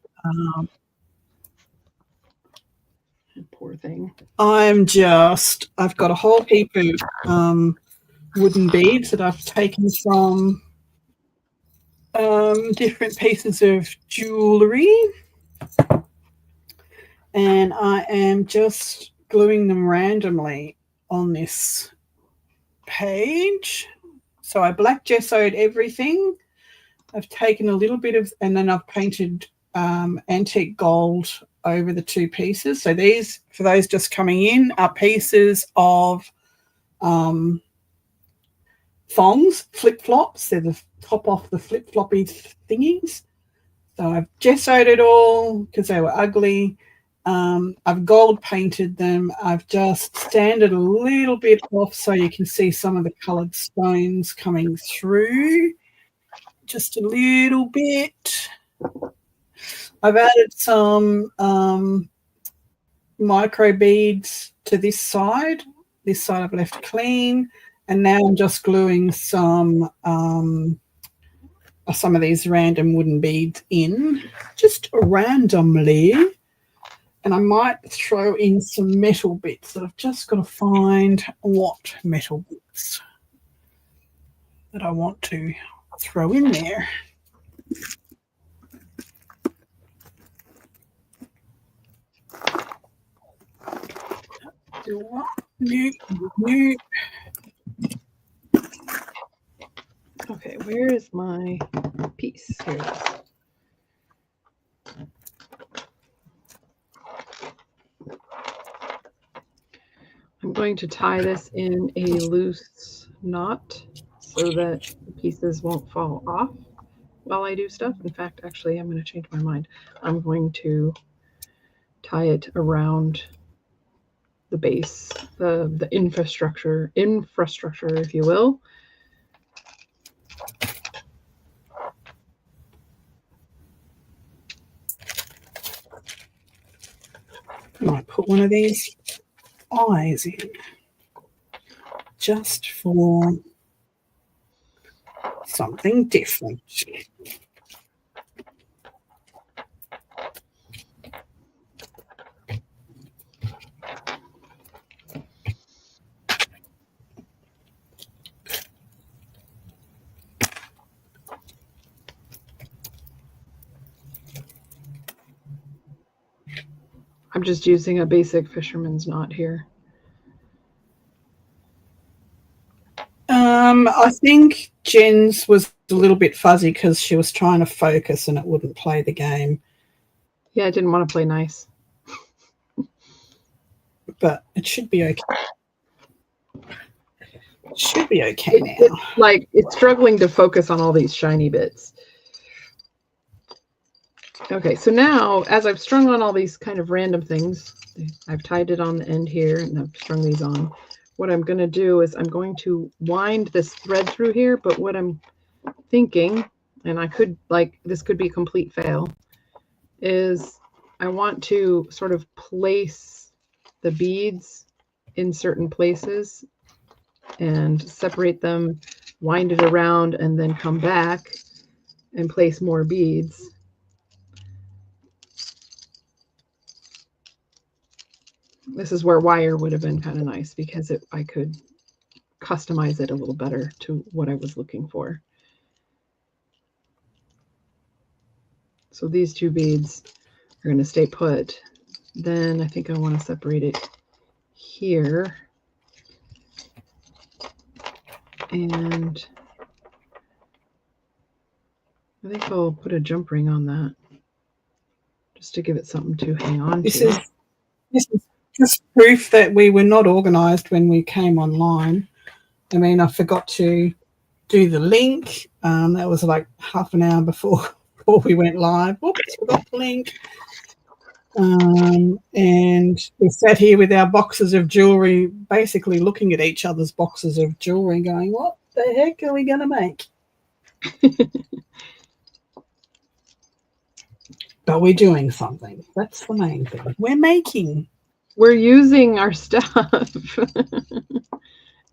Poor thing. I've got a whole heap of wooden beads that I've taken from different pieces of jewellery. and I am just gluing them randomly on this page. So I black gessoed everything. I've taken a little bit of, and then I've painted antique gold over the two pieces. So these, for those just coming in, are pieces of thongs, flip-flops. They're the top off the flip-floppy thingies. So I've gessoed it all because they were ugly. I've gold painted them. I've just sanded a little bit off so you can see some of the coloured stones coming through. Just a little bit. I've added some micro beads to this side. This side I've left clean. And now I'm just gluing some of these random wooden beads in, just randomly. And I might throw in some metal bits that I've just got to find what metal bits that I want to throw in there. Nope. Okay, where is my piece? Here it is. I'm going to tie this in a loose knot so that the pieces won't fall off while I do stuff. In fact, actually, I'm going to change my mind. I'm going to tie it around the base, the infrastructure, if you will. I might put one of these eyes in just for something different. I'm just using a basic fisherman's knot here. I think Jen's was a little bit fuzzy because she was trying to focus and it wouldn't play the game. Yeah, I didn't want to play nice. But it should be okay. It should be okay now. It's struggling to focus on all these shiny bits. Okay, so now as I've strung on all these kind of random things, I've tied it on the end here and I've strung these on. What I'm going to do is I'm going to wind this thread through here, but what I'm thinking, and this could be a complete fail, is I want to sort of place the beads in certain places and separate them, wind it around, and then come back and place more beads. This is where wire would have been kind of nice because I could customize it a little better to what I was looking for. So these two beads are going to stay put. Then I think I want to separate it here. And I think I'll put a jump ring on that just to give it something to hang on to. This is just proof that we were not organised when we came online. I mean, I forgot to do the link. That was like half an hour before we went live. Oops, forgot the link. And we sat here with our boxes of jewellery, basically looking at each other's boxes of jewellery going, what the heck are we going to make? But we're doing something. That's the main thing. We're making. We're using our stuff.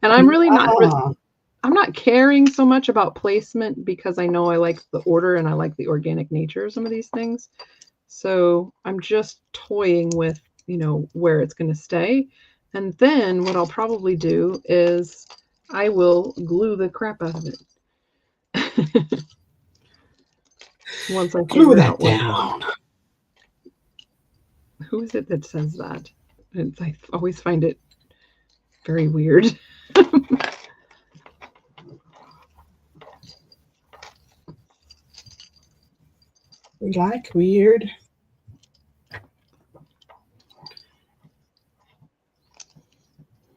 And I'm really not I'm not caring so much about placement because I know I like the order and I like the organic nature of some of these things. So I'm just toying with, where it's going to stay. And then what I'll probably do is I will glue the crap out of it. Once I glue that down. Who is it that says that? I always find it very weird. We like weird.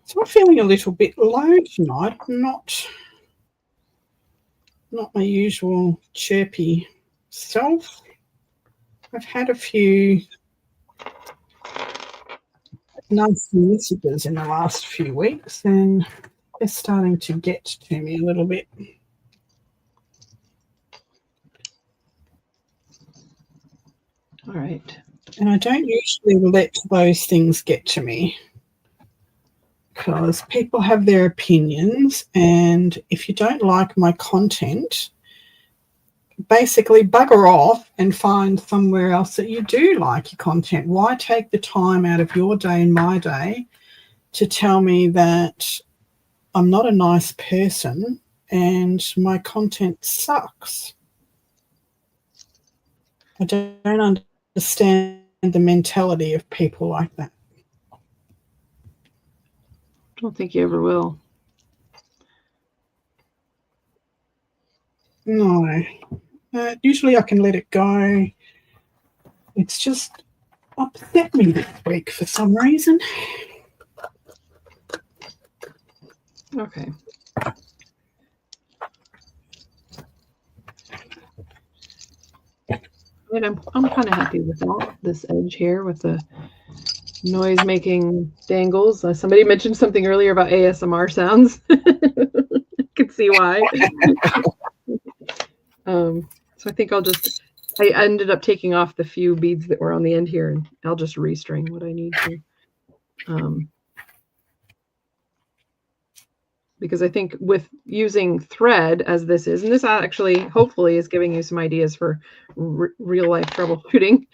So I'm feeling a little bit low tonight. Not my usual chirpy self. I've had a few nice messages in the last few weeks, and they're starting to get to me a little bit. All right. And I don't usually let those things get to me because people have their opinions, and if you don't like my content, basically bugger off and find somewhere else that you do like your content. Why take the time out of your day and my day to tell me that I'm not a nice person and my content sucks? I don't understand the mentality of people like that. Don't think you ever will. No. Usually I can let it go. It's just upset me this week for some reason. Okay. And I'm kind of happy with this edge here with the noise making dangles. Somebody mentioned something earlier about ASMR sounds. I can see why. So I think I ended up taking off the few beads that were on the end here, and I'll just restring what I need to. Because I think with using thread as this is, and this actually hopefully is giving you some ideas for real life troubleshooting,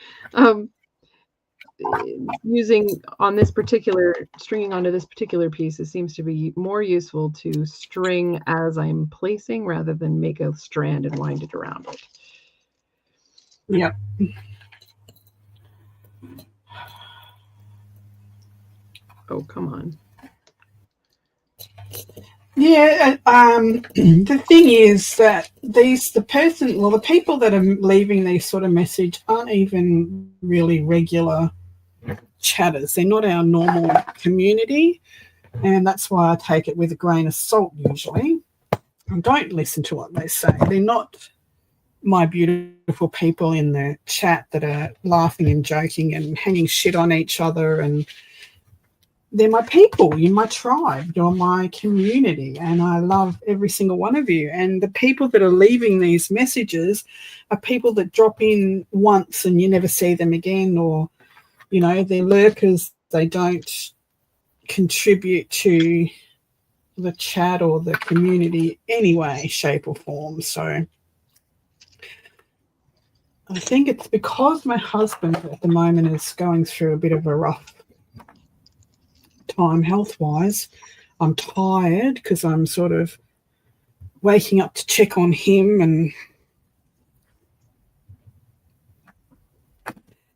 using on this particular, stringing onto this particular piece, it seems to be more useful to string as I'm placing rather than make a strand and wind it around it. Yep. Oh, come on. Yeah, the thing is that the people that are leaving these sort of message aren't even really regular chatters. They're not our normal community, and that's why I take it with a grain of salt usually. I don't listen to what they say. They're not my beautiful people in the chat that are laughing and joking and hanging shit on each other, and they're my people. You're my tribe. You're my community, and I love every single one of you. And the people that are leaving these messages are people that drop in once and you never see them again, or, you know, they're lurkers. They don't contribute to the chat or the community any way, shape or form. So I think it's because my husband at the moment is going through a bit of a rough time health-wise. I'm tired because I'm sort of waking up to check on him and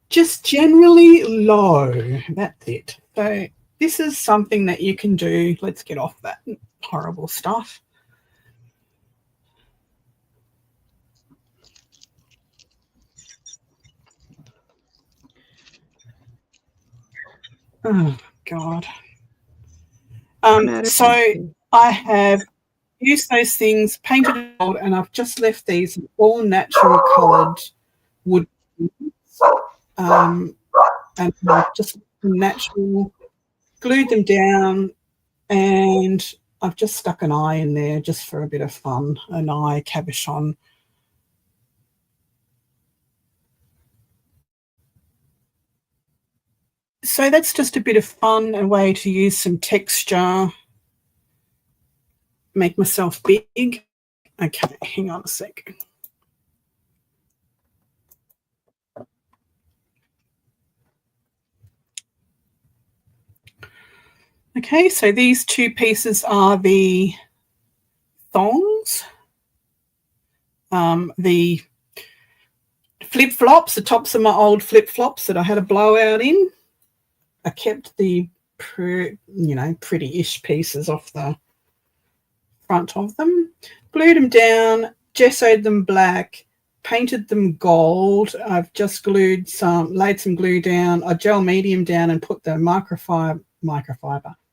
just generally low. That's it. So this is something that you can do. Let's get off that horrible stuff. Oh, God. So I have used those things, painted gold, and I've just left these all natural coloured wood. And I've just natural, glued them down, and I've just stuck an eye in there just for a bit of fun, an eye cabochon. So that's just a bit of fun, a way to use some texture, make myself big. Okay, hang on a second. Okay, so these two pieces are the thongs, the flip-flops, the tops of my old flip-flops that I had a blowout in. I kept the pretty-ish pieces off the front of them, glued them down, gessoed them black, painted them gold. I've just laid some glue down, I gel medium down and put the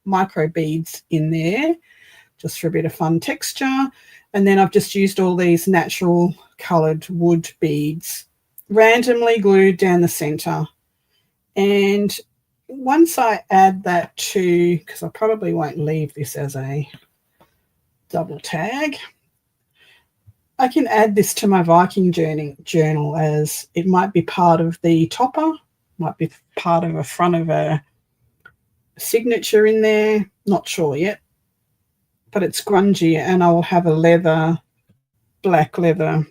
micro beads in there just for a bit of fun texture. And then I've just used all these natural coloured wood beads randomly glued down the centre. And once I add that to, because I probably won't leave this as a double tag, I can add this to my Viking journal as it might be part of the topper, might be part of a front of a signature in there, not sure yet, but it's grungy, and I will have a black leather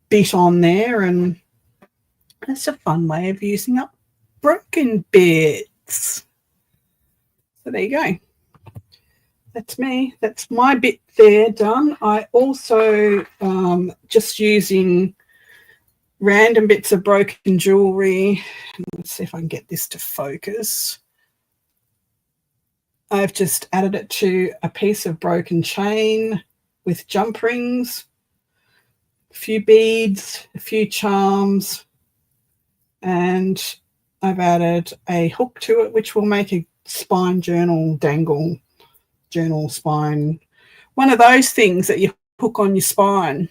bit on there, and that's a fun way of using up broken bits. So there you go. That's me. That's my bit there done. I also just using random bits of broken jewellery. Let's see if I can get this to focus. I've just added it to a piece of broken chain with jump rings, a few beads, a few charms, and I've added a hook to it, which will make a spine journal dangle, journal spine, one of those things that you hook on your spine.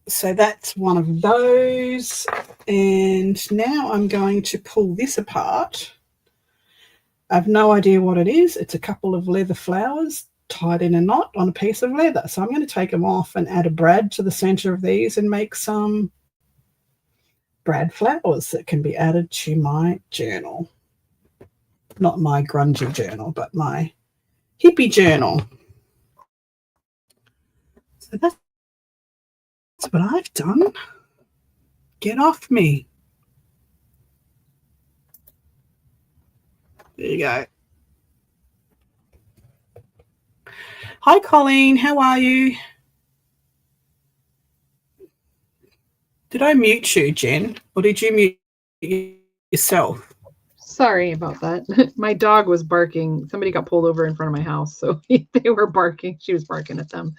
So that's one of those. And now I'm going to pull this apart. I've no idea what it is. It's a couple of leather flowers tied in a knot on a piece of leather. So I'm going to take them off and add a brad to the center of these and make some brad flowers that can be added to my journal. Not my grungy journal, but my hippie journal. So that's what I've done. Get off me. There you go. Hi, Colleen. How are you? Did I mute you, Jen? Or did you mute yourself? Sorry about that. My dog was barking. Somebody got pulled over in front of my house, so they were barking. She was barking at them.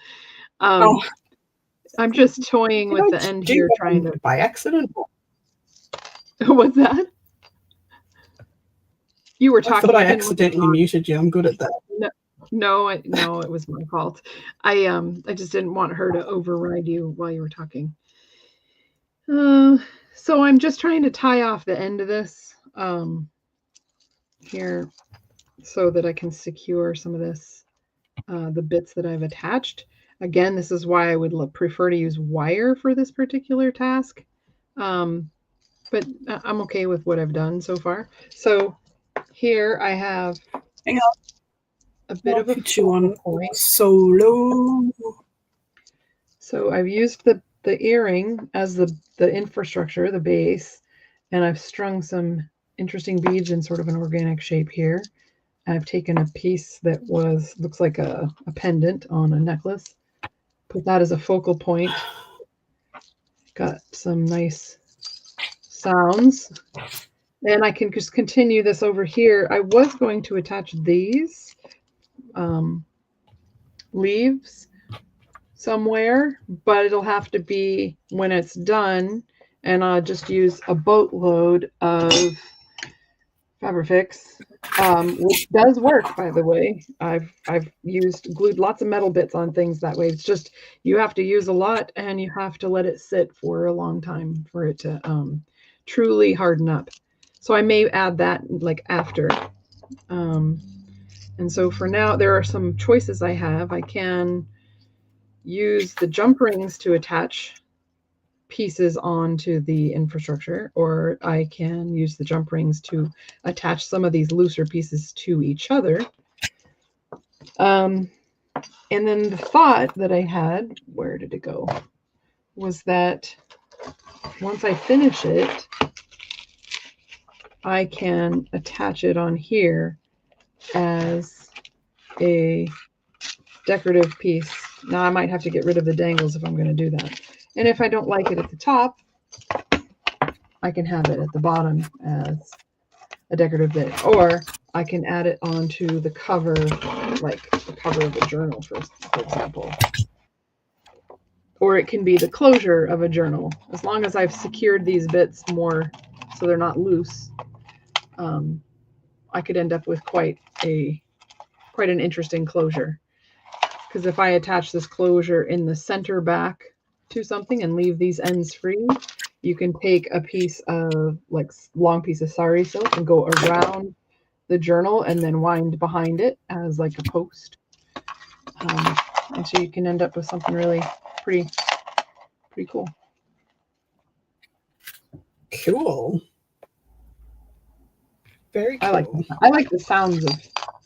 I'm just toying with the end here, trying to... By accident? What's that? You were talking. I thought I accidentally muted you. I'm good at that. No, it was my fault. I just didn't want her to override you while you were talking. So I'm just trying to tie off the end of this here so that I can secure some of this, the bits that I've attached. Again, this is why I would prefer to use wire for this particular task. But I'm okay with what I've done so far. So here I have a bit of a focal point. Solo. So I've used the earring as the infrastructure, the base, and I've strung some interesting beads in sort of an organic shape here. I've taken a piece that looks like a pendant on a necklace, put that as a focal point. Got some nice sounds. And I can just continue this over here. I was going to attach these leaves somewhere, but it'll have to be when it's done, and I'll just use a boatload of Fabrifix, which does work, by the way. I've glued lots of metal bits on things that way. It's just you have to use a lot, and you have to let it sit for a long time for it to truly harden up. So I may add that like after. And so for now, there are some choices I have. I can use the jump rings to attach pieces onto the infrastructure, or I can use the jump rings to attach some of these looser pieces to each other. And then the thought that I had, where did it go, was that once I finish it, I can attach it on here as a decorative piece. Now I might have to get rid of the dangles if I'm going to do that. And if I don't like it at the top, I can have it at the bottom as a decorative bit, or I can add it onto the cover, like the cover of a journal, for example. Or it can be the closure of a journal. As long as I've secured these bits more so they're not loose, I could end up with quite an interesting closure. Because if I attach this closure in the center back to something and leave these ends free, you can take a piece of, like, long piece of sari silk and go around the journal and then wind behind it as like a post. And so you can end up with something really pretty cool. Cool. Very cool. I like the sounds of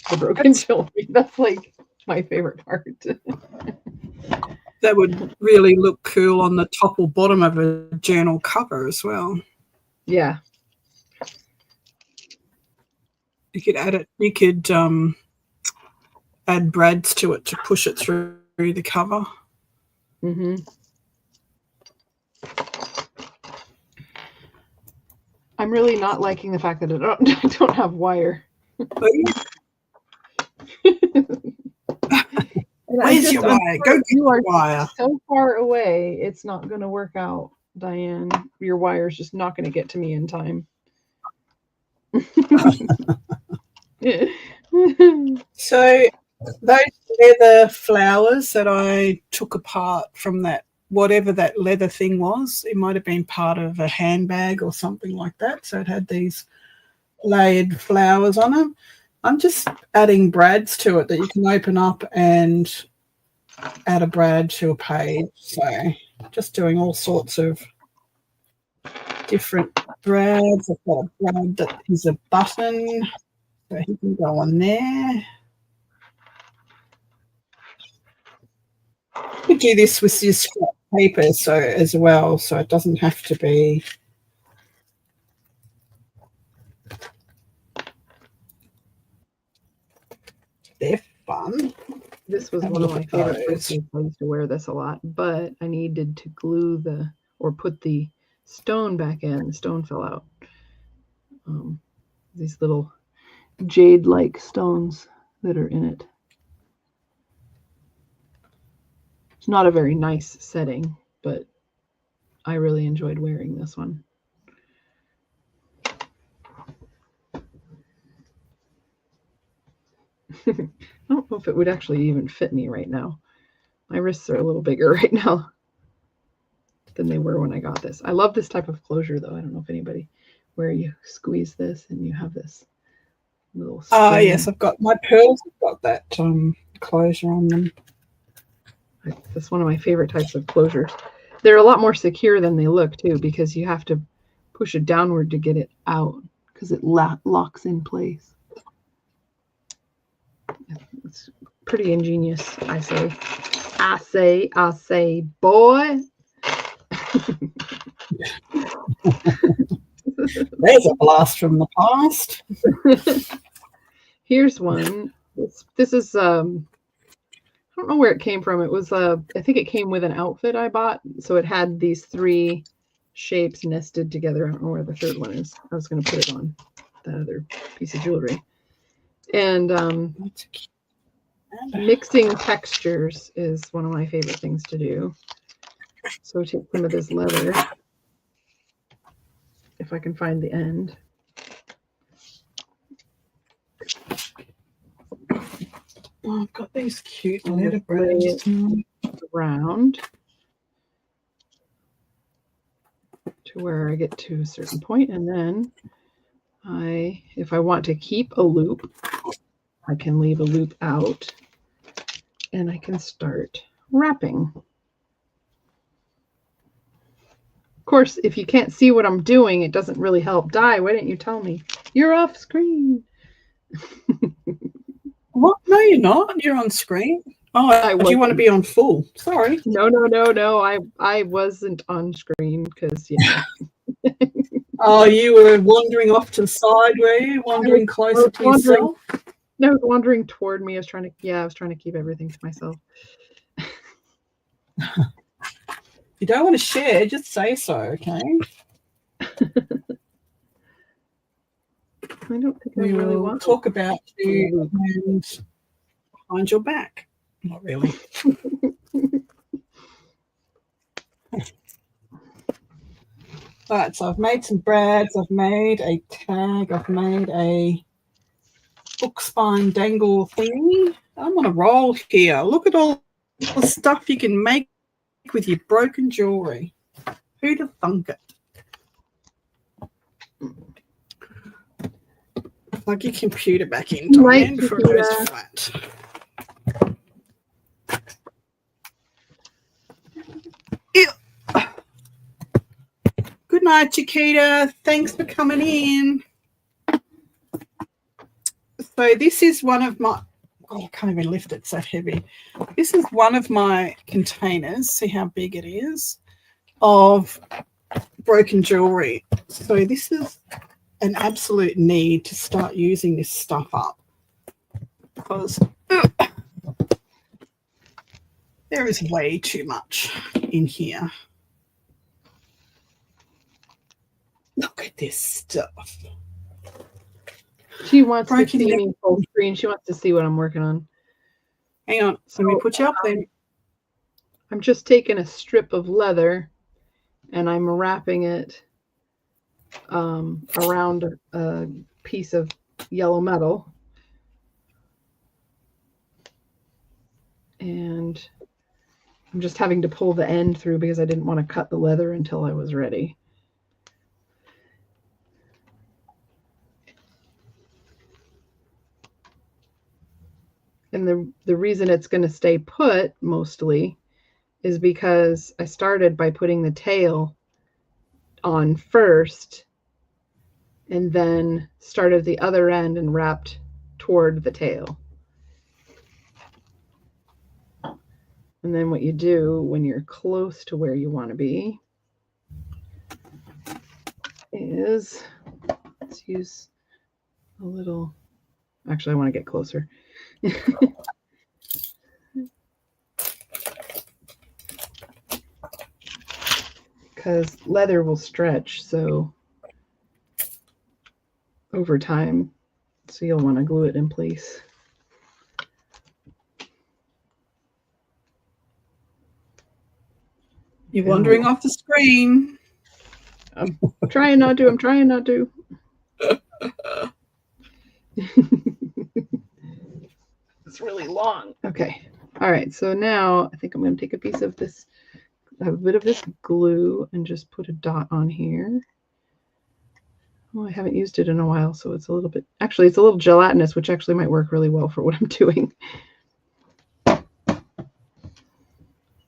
the broken jewelry. That's like my favorite part. That would really look cool on the top or bottom of a journal cover as well. Yeah. You could add it. You could add brads to it to push it through the cover. Mm-hmm. I'm really not liking the fact that I don't have wire. Where's your wire? Go get your wire. So far away, it's not going to work out, Diane. Your wire's just not going to get to me in time. So those leather flowers that I took apart from that, whatever that leather thing was, it might have been part of a handbag or something like that. So it had these layered flowers on them. I'm just adding brads to it that you can open up and add a brad to a page. So just doing all sorts of different brads. I've got a brad that is a button, so he can go on there. You could do this with your scrap paper as well, so it doesn't have to be. They're fun. This was one of my favorite places. I used to wear this a lot, but I needed to glue or put the stone back in. The stone fell out. These little jade-like stones that are in it. It's not a very nice setting, but I really enjoyed wearing this one. I don't know if it would actually even fit me right now. My wrists are a little bigger right now than they were when I got this. I love this type of closure, though. I don't know if anybody, where you squeeze this and you have this little spring. Oh, yes, I've got my pearls. I've got that closure on them. That's one of my favorite types of closures. They're a lot more secure than they look, too, because you have to push it downward to get it out because it locks in place. It's pretty ingenious, I say. I say, boy. There's a blast from the past. Here's one. This is I don't know where it came from. It was I think it came with an outfit I bought. So it had these 3 shapes nested together. I don't know where the third one is. I was going to put it on that other piece of jewelry. And mixing textures is one of my favorite things to do. So take some of this leather, if I can find the end. Oh, I've got these cute leather braids around to where I get to a certain point, and then if I want to keep a loop, I can leave a loop out and I can start wrapping. Of course, if you can't see what I'm doing, it doesn't really help. Di, why didn't you tell me? You're off screen. What? No, you're not. You're on screen. Oh, do you want to be on full? Sorry. No. I wasn't on screen because, yeah. Oh, you were wandering off to the side, were you? Wandering closer to yourself? No, wandering toward me. I was trying to keep everything to myself. If you don't want to share, just say so, okay? I don't think I We really will want talk about you and behind your back. Not really. Right, so I've made some brads, I've made a tag, I've made a book spine dangle thingy. I'm on a roll here. Look at all the stuff you can make with your broken jewellery. Who'd have thunk it? Plug your computer back in, Diane, before it goes flat. Ew. Good night, Chiquita. Thanks for coming in. So this is one of my, oh, I can't even lift it, it's so heavy. This is one of my containers, see how big it is, of broken jewellery. So this is an absolute need to start using this stuff up because there is way too much in here. Look at this stuff. She wants to see me full screen. She wants to see what I'm working on. Hang on, so let me put you up there. I'm just taking a strip of leather and I'm wrapping it around a piece of yellow metal. And I'm just having to pull the end through because I didn't want to cut the leather until I was ready. And the reason it's going to stay put mostly is because I started by putting the tail on first and then started the other end and wrapped toward the tail. And then what you do when you're close to where you want to be is, let's use a little, actually I want to get closer. Because leather will stretch so over time, so you'll want to glue it in place. You're wandering off the screen. I'm trying not to. I'm trying not to. It's really long. Okay. All right. So now I think I'm going to take a piece of this, a bit of this glue, and just put a dot on here. Well, I haven't used it in a while, so it's a little bit, actually, it's a little gelatinous, which actually might work really well for what I'm doing. And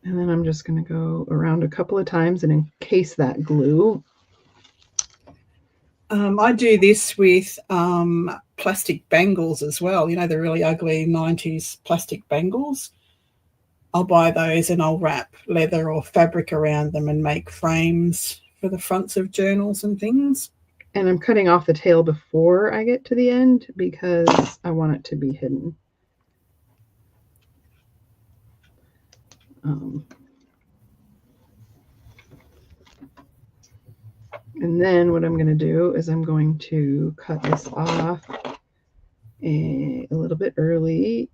then I'm just going to go around a couple of times and encase that glue. I do this with plastic bangles as well. You know, the really ugly 90s plastic bangles. I'll buy those and I'll wrap leather or fabric around them and make frames for the fronts of journals and things. And I'm cutting off the tail before I get to the end because I want it to be hidden. And then what I'm going to do is I'm going to cut this off a little bit early.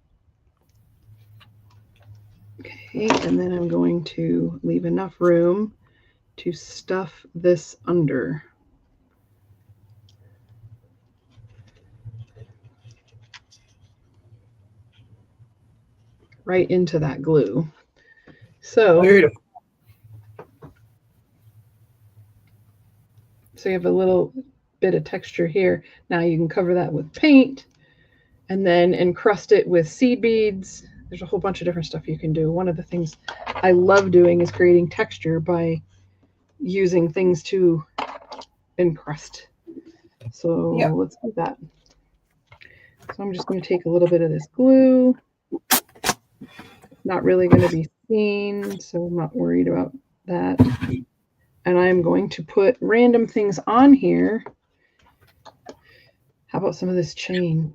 Okay, and then I'm going to leave enough room to stuff this under. Right into that glue. So beautiful. So you have a little bit of texture here. Now you can cover that with paint and then encrust it with seed beads. There's a whole bunch of different stuff you can do. One of the things I love doing is creating texture by using things to encrust. So yeah, let's do that. So I'm just going to take a little bit of this glue. Not really going to be seen, so I'm not worried about that. And I'm going to put random things on here. How about some of this chain?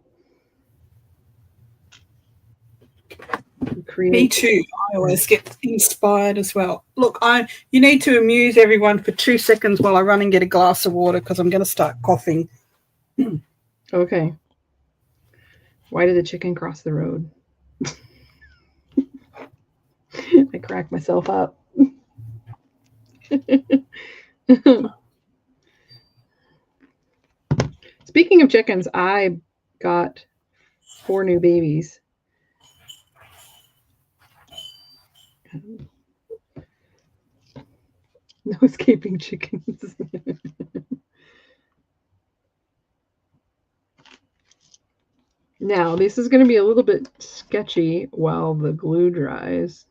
Me too. I always get inspired as well. Look, you need to amuse everyone for 2 seconds while I run and get a glass of water because I'm going to start coughing. Okay. Why did the chicken cross the road? I cracked myself up. Speaking of chickens, I got 4 new babies. No escaping chickens. Now, this is going to be a little bit sketchy while the glue dries.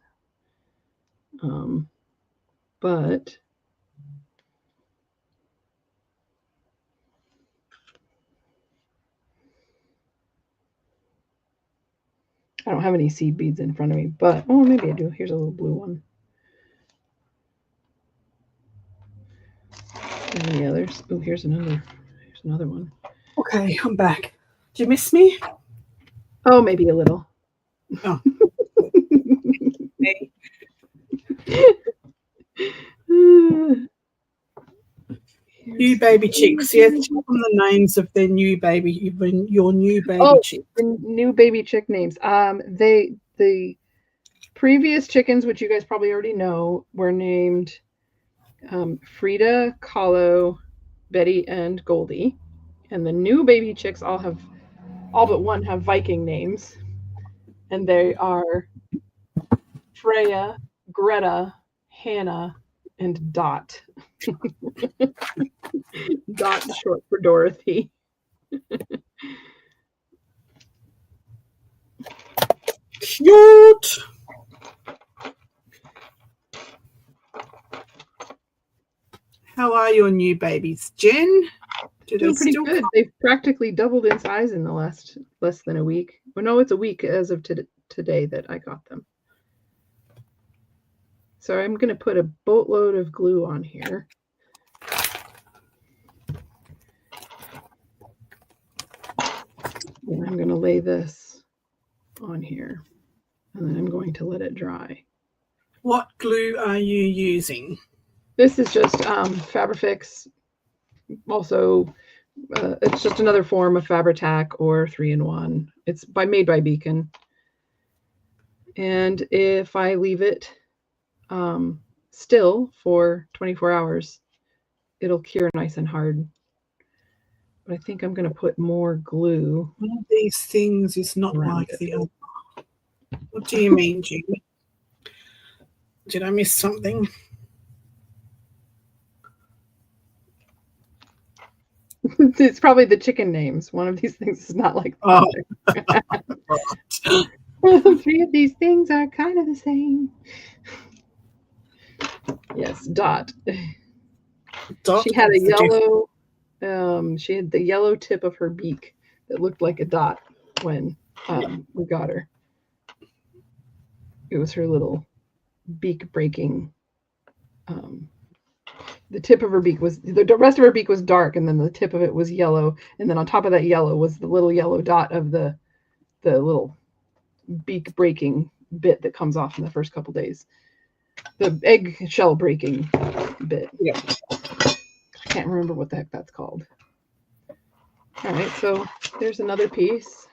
But I don't have any seed beads in front of me, but oh, maybe I do. Here's a little blue one. Any others? Oh, here's another one. Okay, I'm back. Did you miss me? Oh, maybe a little. Oh. New baby chicks. Yes, tell them the names of their new baby. Your new baby chicks. The new baby chick names. The previous chickens, which you guys probably already know, were named Frida, Kahlo, Betty, and Goldie. And the new baby chicks all but one have Viking names. And they are Freya, Greta, Hannah, and Dot. Dot short for Dorothy. Cute. How are your new babies, Jen? Doing pretty good. They've practically doubled in size in the less than a week. Well, no, it's a week as of today that I got them. So I'm going to put a boatload of glue on here. And I'm going to lay this on here. And then I'm going to let it dry. What glue are you using? This is just Fabrifix. Also, it's just another form of Fabri-Tac or 3-in-1. It's made by Beacon. And if I leave it still for 24 hours, it'll cure nice and hard. But I think I'm going to put more glue. One of these things is not like the other. What do you mean, Julie? Did I miss something? It's probably the chicken names. One of these things is not like the other. 3 of these things are kind of the same. Yes, Dot. She had a yellow. She had the yellow tip of her beak that looked like a dot when we got her. It was her little beak breaking. The tip of her beak was, the rest of her beak was dark, and then the tip of it was yellow, and then on top of that yellow was the little yellow dot of the little beak breaking bit that comes off in the first couple days. The egg shell breaking bit. Yeah. I can't remember what the heck that's called. All right, so there's another piece.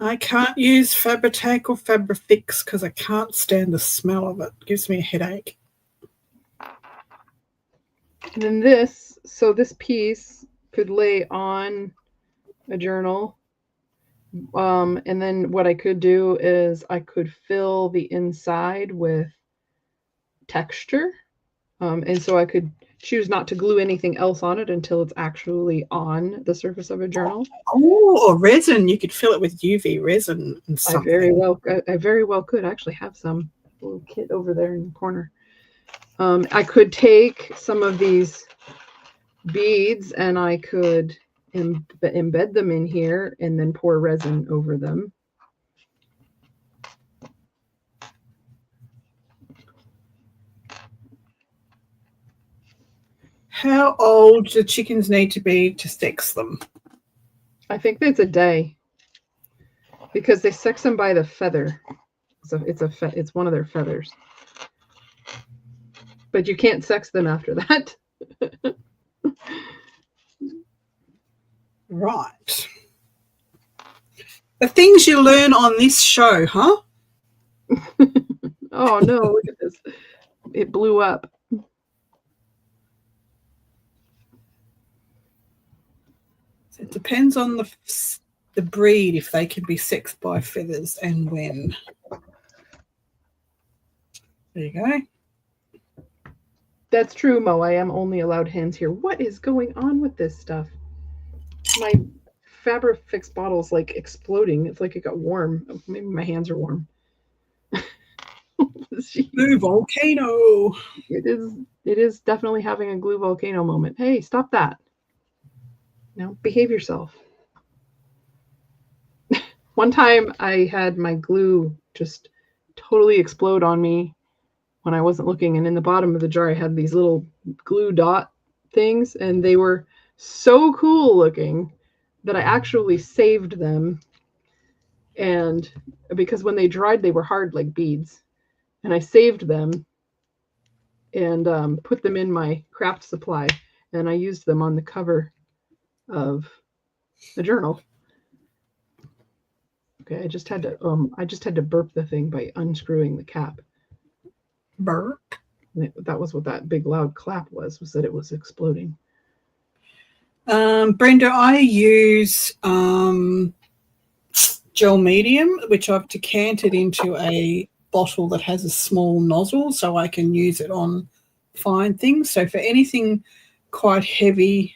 I can't use Fabri-Tac or Fabrifix because I can't stand the smell of it. It gives me a headache. And then this piece could lay on a journal. And then what I could do is I could fill the inside with texture. And so I could choose not to glue anything else on it until it's actually on the surface of a journal. Oh, or resin. You could fill it with UV resin and something. I very well could. I actually have some little kit over there in the corner. I could take some of these beads and I could embed them in here and then pour resin over them. How old do chickens need to be to sex them? I think it's a day because they sex them by the feather. So it's one of their feathers. But you can't sex them after that. Right. The things you learn on this show, huh? Oh no, look at this. It blew up. So it depends on the breed if they can be sexed by feathers and when. There you go. That's true, Mo. I am only allowed hens here. What is going on with this stuff? My Fabrifix bottle's like exploding. It's like it got warm. Maybe my hands are warm. Blue volcano. It is definitely having a glue volcano moment. Hey, stop that. Now behave yourself. One time I had my glue just totally explode on me when I wasn't looking, and in the bottom of the jar I had these little glue dot things, and they were so cool looking that I actually saved them. And because when they dried they were hard like beads, and I saved them and put them in my craft supply, and I used them on the cover of the journal. Okay, I just had to burp the thing by unscrewing the cap. Burp. That was what that big loud clap was that it was exploding. Brenda, I use gel medium, which I've decanted into a bottle that has a small nozzle so I can use it on fine things. So for anything quite heavy,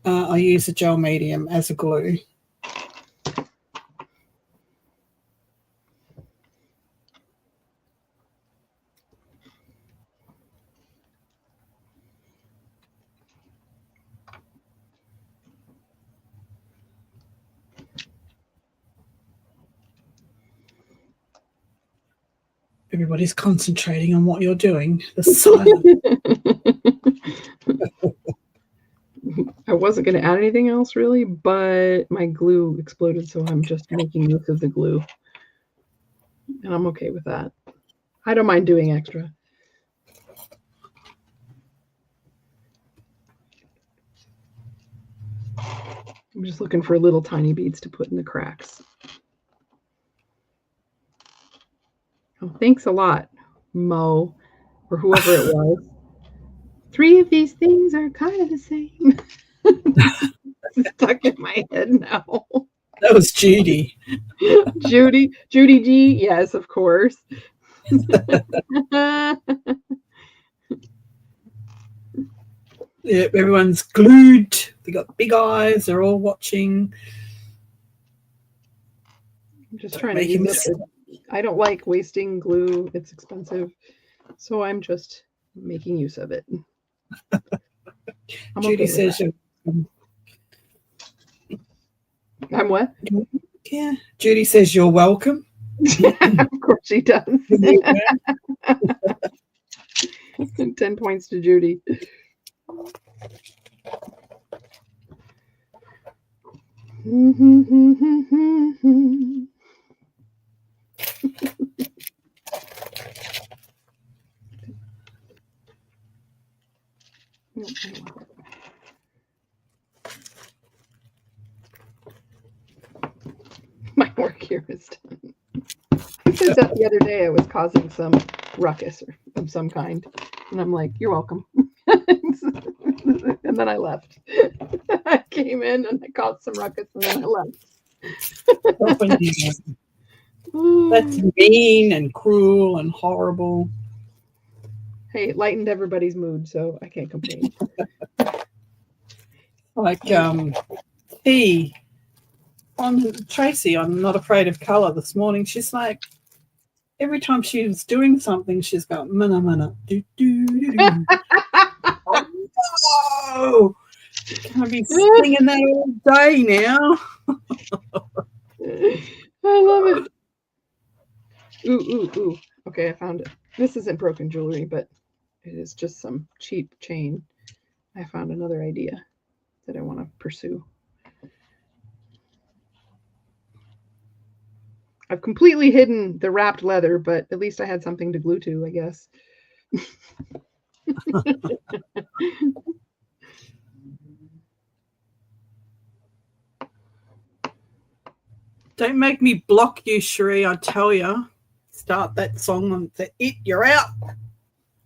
I use a gel medium as a glue. Everybody's concentrating on what you're doing. The silence. I wasn't going to add anything else really, but my glue exploded, so I'm just making use of the glue. And I'm okay with that. I don't mind doing extra. I'm just looking for little tiny beads to put in the cracks. Oh, thanks a lot, Mo, or whoever it was. 3 of these things are kind of the same. It's stuck in my head now. That was Judy. Judy G. Yes, of course. Yeah, everyone's glued. They got big eyes. They're all watching. I'm just trying to use it. I don't like wasting glue. It's expensive. So I'm just making use of it. Judy says I'm what? Yeah. Judy says you're welcome. Of course she does. 10 points to Judy. My work here is done. I said that the other day I was causing some ruckus of some kind, and I'm like, you're welcome. And then I left. I came in and I caused some ruckus, and then I left. That's mean and cruel and horrible. Hey, it lightened everybody's mood, so I can't complain. Like Tracy on Not Afraid of Colour this morning, she's like, every time she was doing something, she's got mana, do, do, do, do. Oh, can't be singing that all day now. I love it. Ooh. Okay, I found it. This isn't broken jewelry, but it is just some cheap chain. I found another idea that I want to pursue. I've completely hidden the wrapped leather, but at least I had something to glue to, I guess. Don't make me block you, Cherie, I tell you. Start that song on the it, you're out.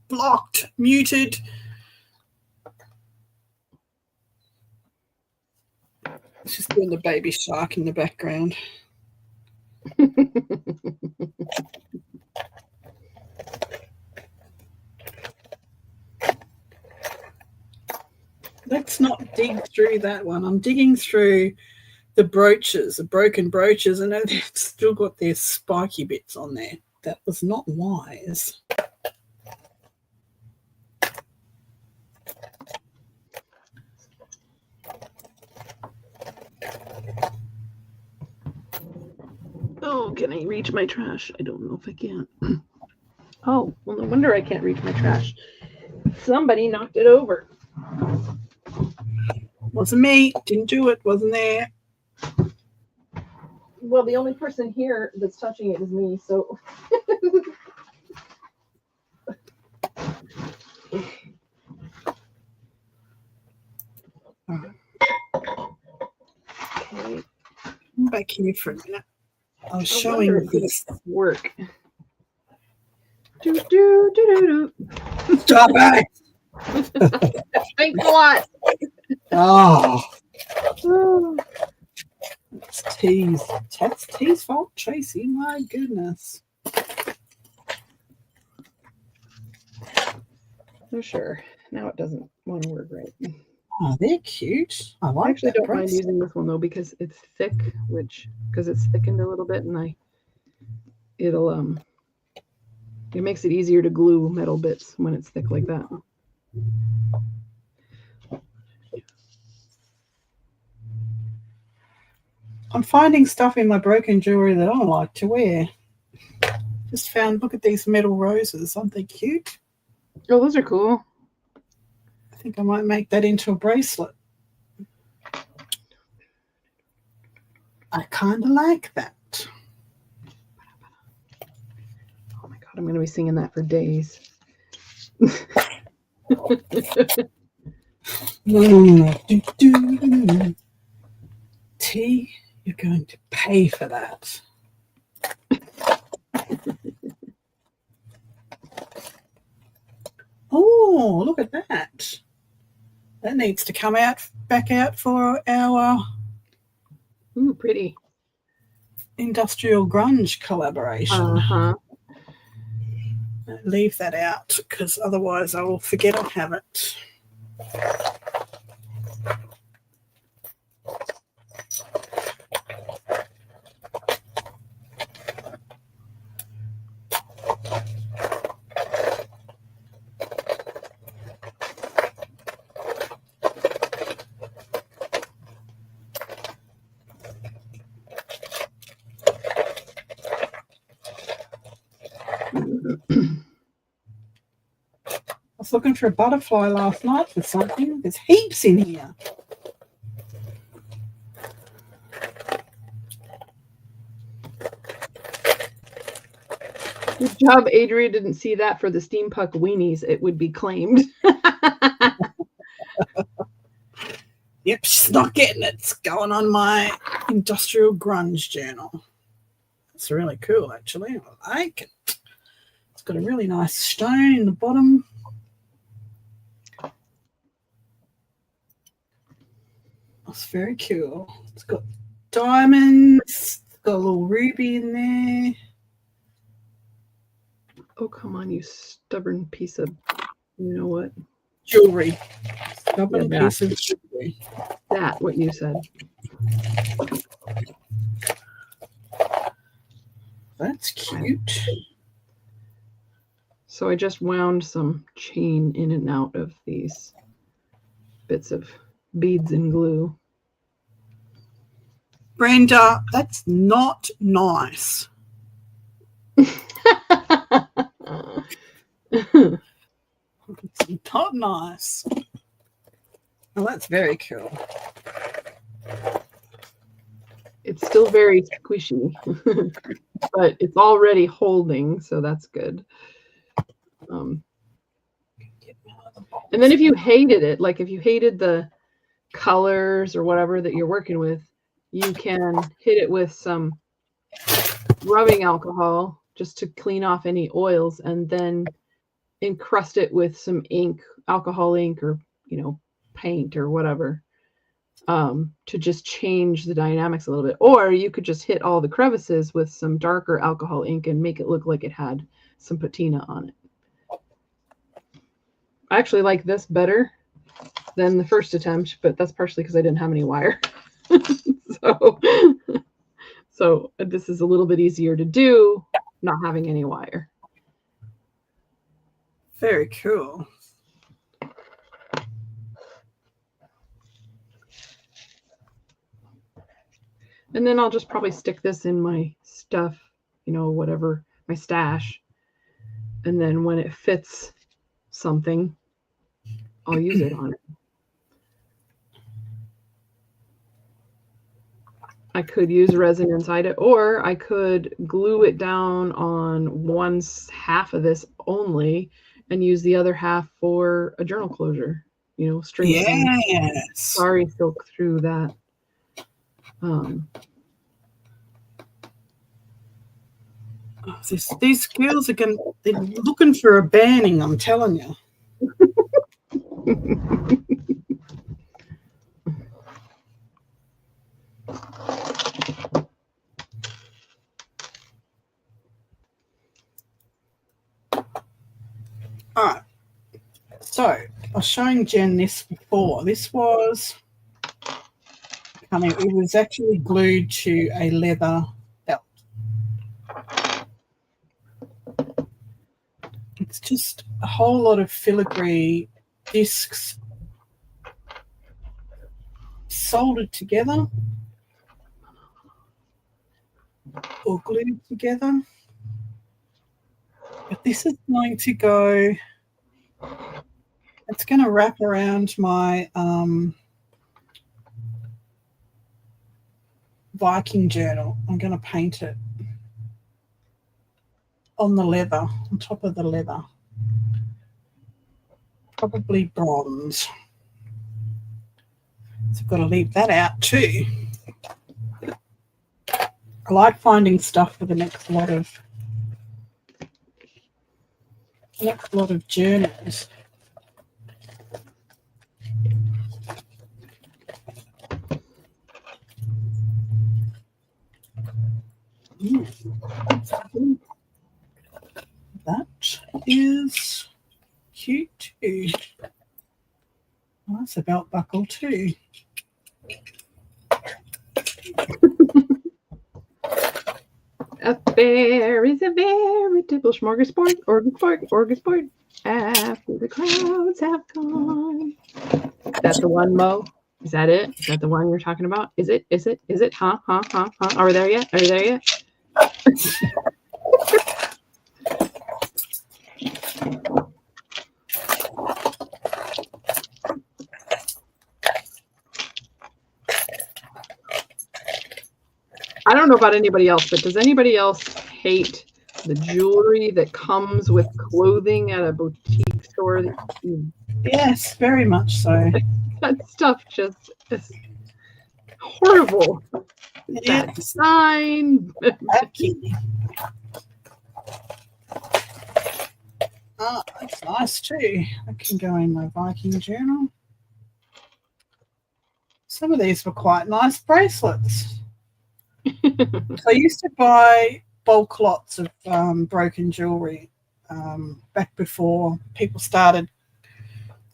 Blocked, muted. She's doing the baby shark in the background. Let's not dig through that one. I'm digging through the brooches, the broken brooches, and they've still got their spiky bits on there. That was not wise. Oh, can I reach my trash? I don't know if I can. Oh, well, no wonder I can't reach my trash. Somebody knocked it over. Wasn't me. Didn't do it. Wasn't there. Well, the only person here that's touching it is me, so. Right. Okay. Come back here for a minute. I was showing this work. Do, do, do, do, do. Stop it! Thanks a lot. Oh. It's T's. That's T's fault, Tracy. My goodness. For sure. Now it doesn't want to work right. Oh, they're cute. I like I actually that don't mind bracelet. using this one though because it's thick, because it's thickened a little bit, and it makes it easier to glue metal bits when it's thick like that. I'm finding stuff in my broken jewelry that I like to wear. Just found, look at these metal roses. Aren't they cute? Oh, those are cool. I think I might make that into a bracelet. I kind of like that. Oh my God, I'm going to be singing that for days. T, you're going to pay for that. Oh, look at that. That needs to come back out for our Ooh, pretty. industrial grunge collaboration. Uh-huh. Leave that out because otherwise I will forget I have it. I was looking for a butterfly last night for something. There's heaps in here. Good job, Adria didn't see that for the steam puck weenies. It would be claimed. Yep, she's not getting it. It's going on my industrial grunge journal. It's really cool, actually. I like it. It's got a really nice stone in the bottom. That's very cool. It's got diamonds. It's got a little ruby in there. Oh, come on, you stubborn piece of, you know what? Jewelry. Stubborn Yeah, piece of jewelry. That, what you said. That's cute. So I just wound some chain in and out of these bits of beads and glue. Brenda, that's not nice. It's not nice. Well, that's very cool. It's still very squishy. but it's already holding, so that's good. And then if you hated it, like if you hated the colors or whatever that you're working with, you can hit it with some rubbing alcohol just to clean off any oils, and then encrust it with some ink, alcohol ink, or paint or whatever, to just change the dynamics a little bit. Or you could just hit all the crevices with some darker alcohol ink and make it look like it had some patina on it. I actually like this better than the first attempt, but that's partially because I didn't have any wire. So this is a little bit easier to do, not having any wire. Very cool. And then I'll just probably stick this in my stuff, whatever, my stash. And then when it fits something, I'll use it on it. I could use resin inside it, or I could glue it down on one half of this only and use the other half for a journal closure. String some sari silk through that. These girls they're looking for a banning, I'm telling you. All right. So I was showing Jen this before. This was it was actually glued to a leather belt. It's just a whole lot of filigree discs soldered together or glued together. But this is going to go, it's going to wrap around my Viking journal. I'm going to paint it on the leather, on top of the leather. Probably bronze. So I've got to leave that out too. I like finding stuff for the next lot of journals. That is cute too. Oh, that's a belt buckle too. A bear is a veritable smorgasbord, orgasbord, after the crowds have gone. Is that the one, Mo? Is that it? Is that the one you're talking about? Is it? Is it? Is it? Huh? Are we there yet? Are you there yet? I don't know about anybody else, but does anybody else hate the jewelry that comes with clothing at a boutique store? Yes, very much so. That stuff just is horrible. Yeah. That design. Oh, that's nice too. That can go in my Viking journal. Some of these were quite nice bracelets. So I used to buy bulk lots of broken jewelry back before people started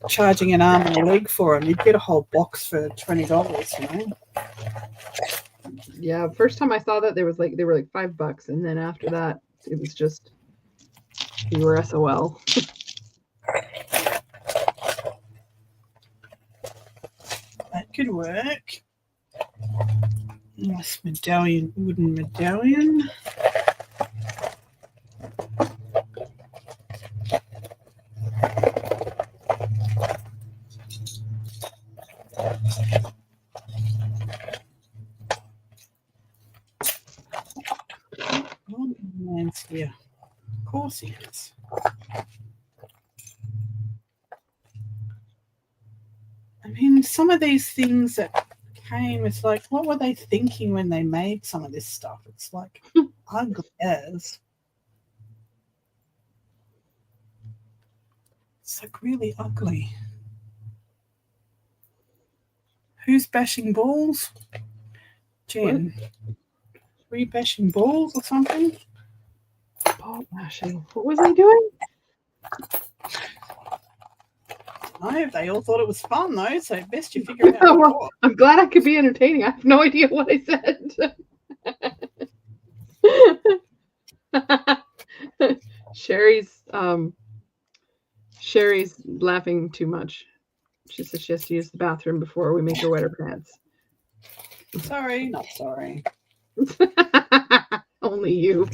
charging an arm and a leg for them. You'd get a whole box for $20, Yeah, first time I saw that they were like $5, and then after that it was just you were SOL. That could work. Nice medallion, wooden medallion. Yeah, of course he is. I mean, some of these things that came, it's like, what were they thinking when they made some of this stuff? It's like ugly as. It's like really ugly. Who's bashing balls? Jen. Were you bashing balls or something? Ball bashing. What was I doing? No, they all thought it was fun though, so best you figure out what it was. I'm glad I could be entertaining. I have no idea what I said. Sherry's laughing too much. She says she has to use the bathroom before we make her wet her pants. Sorry, not sorry. Only you.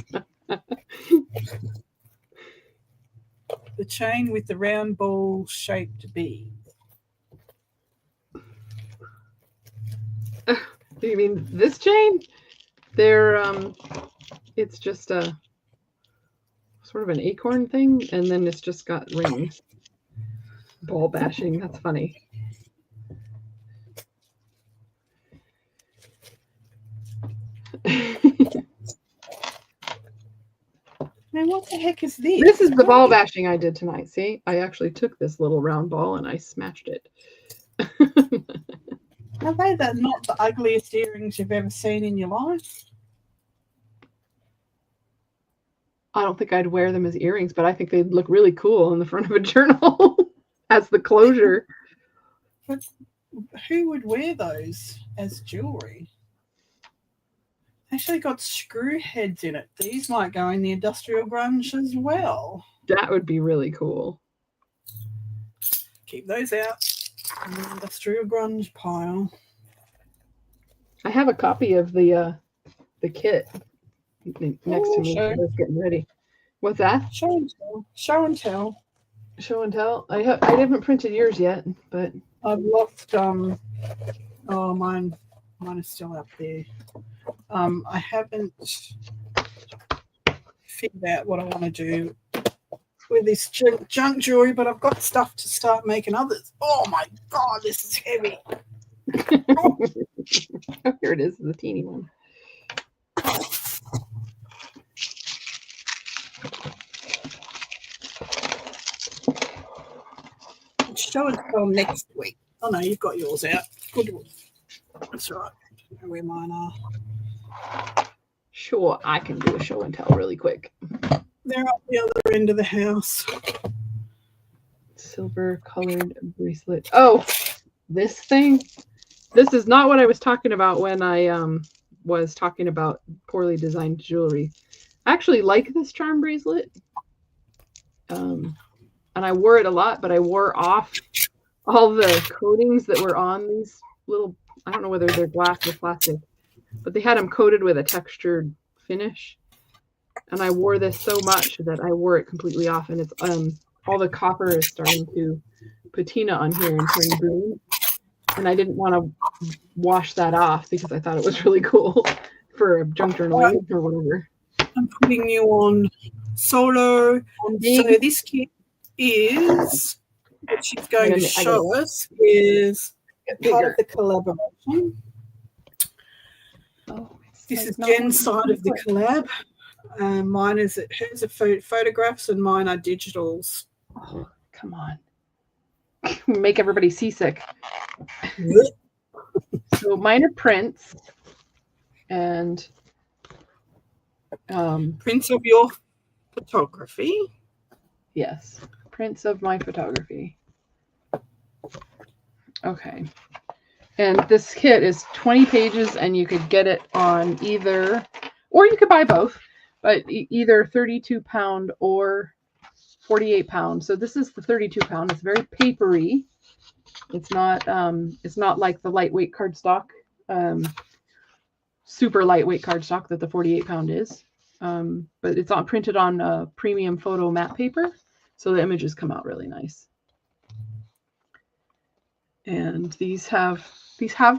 The chain with the round ball shaped bead. Do you mean this chain? They're it's just a sort of an acorn thing, and then it's just got rings. Ball bashing, that's funny. Man, what the heck is this? This is the ball bashing I did tonight. See, I actually took this little round ball and I smashed it. Are they not the ugliest earrings you've ever seen in your life? I don't think I'd wear them as earrings, but I think they'd look really cool in the front of a journal as the closure. But who would wear those as jewelry? Actually got screw heads in it. These might go in the industrial grunge as well. That would be really cool. Keep those out in the industrial grunge pile. I have a copy of the kit next to me. Sure. I was getting ready. What's that? Show and tell. Show and tell. Show and tell. I haven't printed yours yet, but I've lost oh mine is still up there. I haven't figured out what I want to do with this junk jewelry, but I've got stuff to start making others. Oh my god, this is heavy. Oh, here it is, the teeny one. Show and tell next week. Oh no, you've got yours out. Good one. That's right. I don't know where mine are. Sure, I can do a show and tell really quick. They're up the other end of the house. Silver colored bracelet. Oh, this thing. This is not what I was talking about when I was talking about poorly designed jewelry. I actually like this charm bracelet. And I wore it a lot, but I wore off all the coatings that were on these little, I don't know whether they're glass or plastic, but they had them coated with a textured finish. And I wore this so much that I wore it completely off, and it's all the copper is starting to patina on here and turn green. And I didn't want to wash that off because I thought it was really cool for a junk journal or whatever. I'm putting you on solo. So this kit is what she's going to show us is part of the collaboration. Oh, this is Jen's side of the collab. Mine is hers are photographs and mine are digitals. Oh, come on. Make everybody seasick. So mine are prints and prints of your photography. Yes, prints of my photography. Okay. And this kit is 20 pages, and you could get it on either, or you could buy both, but either 32 pound or 48 pound. So this is the 32 pound. It's very papery. It's not like the lightweight cardstock, super lightweight cardstock that the 48 pound is. But it's printed on premium photo matte paper, so the images come out really nice. And these have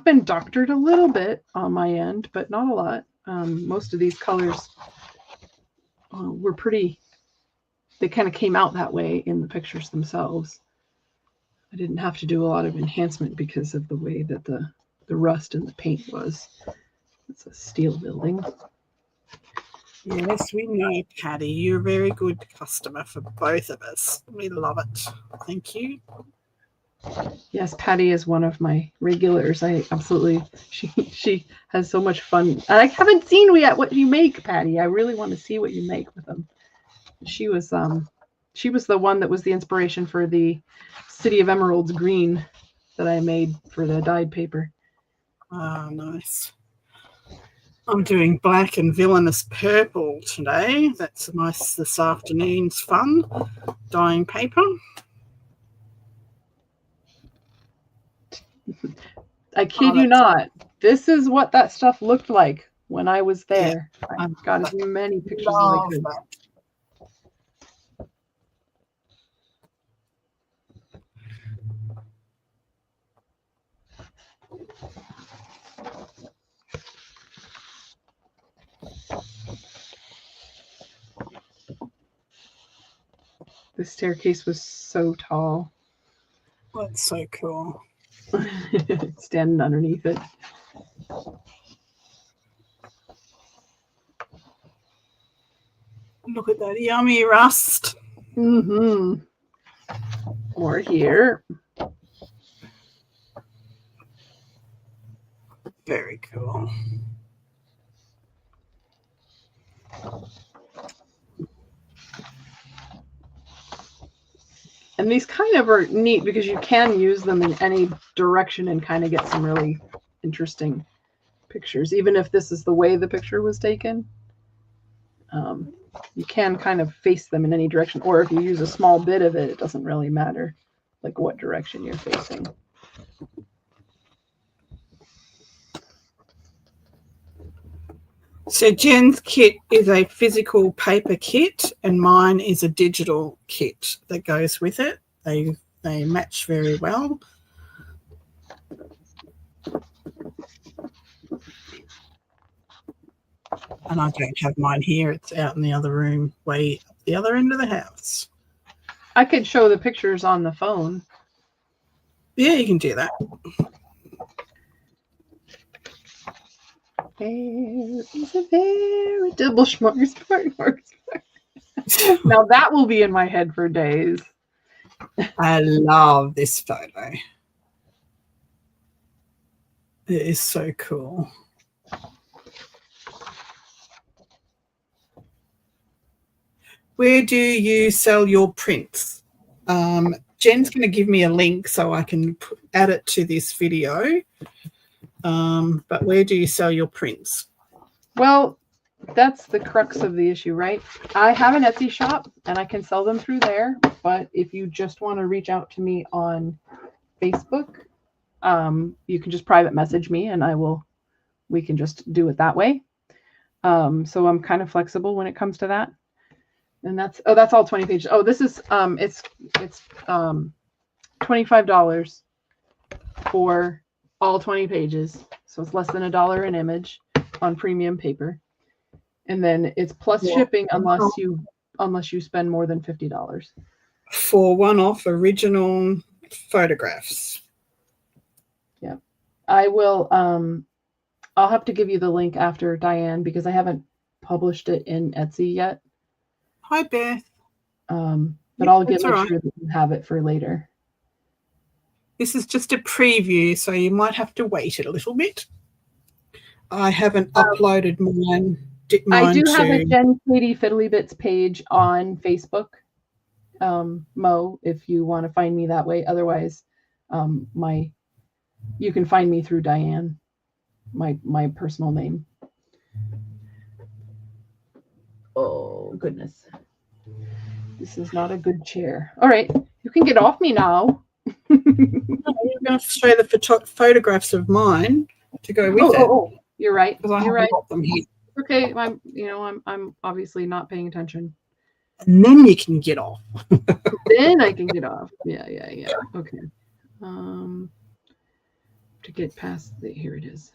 been doctored a little bit on my end, but not a lot. Most of these colors were pretty, they kind of came out that way in the pictures themselves. I didn't have to do a lot of enhancement because of the way that the rust and the paint was. It's a steel building. Yes, we know, Patty. You're a very good customer for both of us. We love it. Thank you. Yes, Patty is one of my regulars. I absolutely, she has so much fun. I haven't seen yet what you make, Patty. I really want to see what you make with them. She was the one that was the inspiration for the City of Emeralds green that I made for the dyed paper. Ah, nice. I'm doing black and villainous purple today. That's this afternoon's fun, dyeing paper. I kid you not. This is what that stuff looked like when I was there. Yeah, I've got as many pictures as I could. The staircase was so tall. That's so cool. Standing underneath it. Look at that yummy rust. Mm-hmm. More here. Very cool. And these kind of are neat because you can use them in any direction and kind of get some really interesting pictures. Even if this is the way the picture was taken, you can kind of face them in any direction. Or if you use a small bit of it, it doesn't really matter like what direction you're facing. So Jen's kit is a physical paper kit and mine is a digital kit that goes with it. They match very well. And I don't have mine here. It's out in the other room, way up the other end of the house. I could show the pictures on the phone. Yeah, you can do that. There is a veritable smorgasbord. Now that will be in my head for days. I love this photo. It is so cool. Where do you sell your prints? Jen's going to give me a link so I can add it to this video. But where do you sell your prints? Well, that's the crux of the issue, right? I have an Etsy shop and I can sell them through there. But if you just want to reach out to me on Facebook, you can just private message me and we can just do it that way. So I'm kind of flexible when it comes to that. And that's all 20 pages. Oh, this is it's $25 for all 20 pages. So it's less than $1 an image on premium paper. And then it's plus shipping unless you spend more than $50. For one-off original photographs. Yeah. I will I'll have to give you the link after, Diane, because I haven't published it in Etsy yet. Hi, Beth. But I'll make sure that you have it for later. This is just a preview, so you might have to wait a little bit. I haven't uploaded mine. I do have a Jen Katie Fiddly Bits page on Facebook, Mo, if you want to find me that way. Otherwise, you can find me through Diane, my personal name. Oh, goodness. This is not a good chair. All right. You can get off me now. You're going to show the photographs of mine to go with it. Oh, you're right. You're right. Them here. Okay. I'm obviously not paying attention. And then you can get off. Then I can get off. Yeah. Okay. To get past here it is.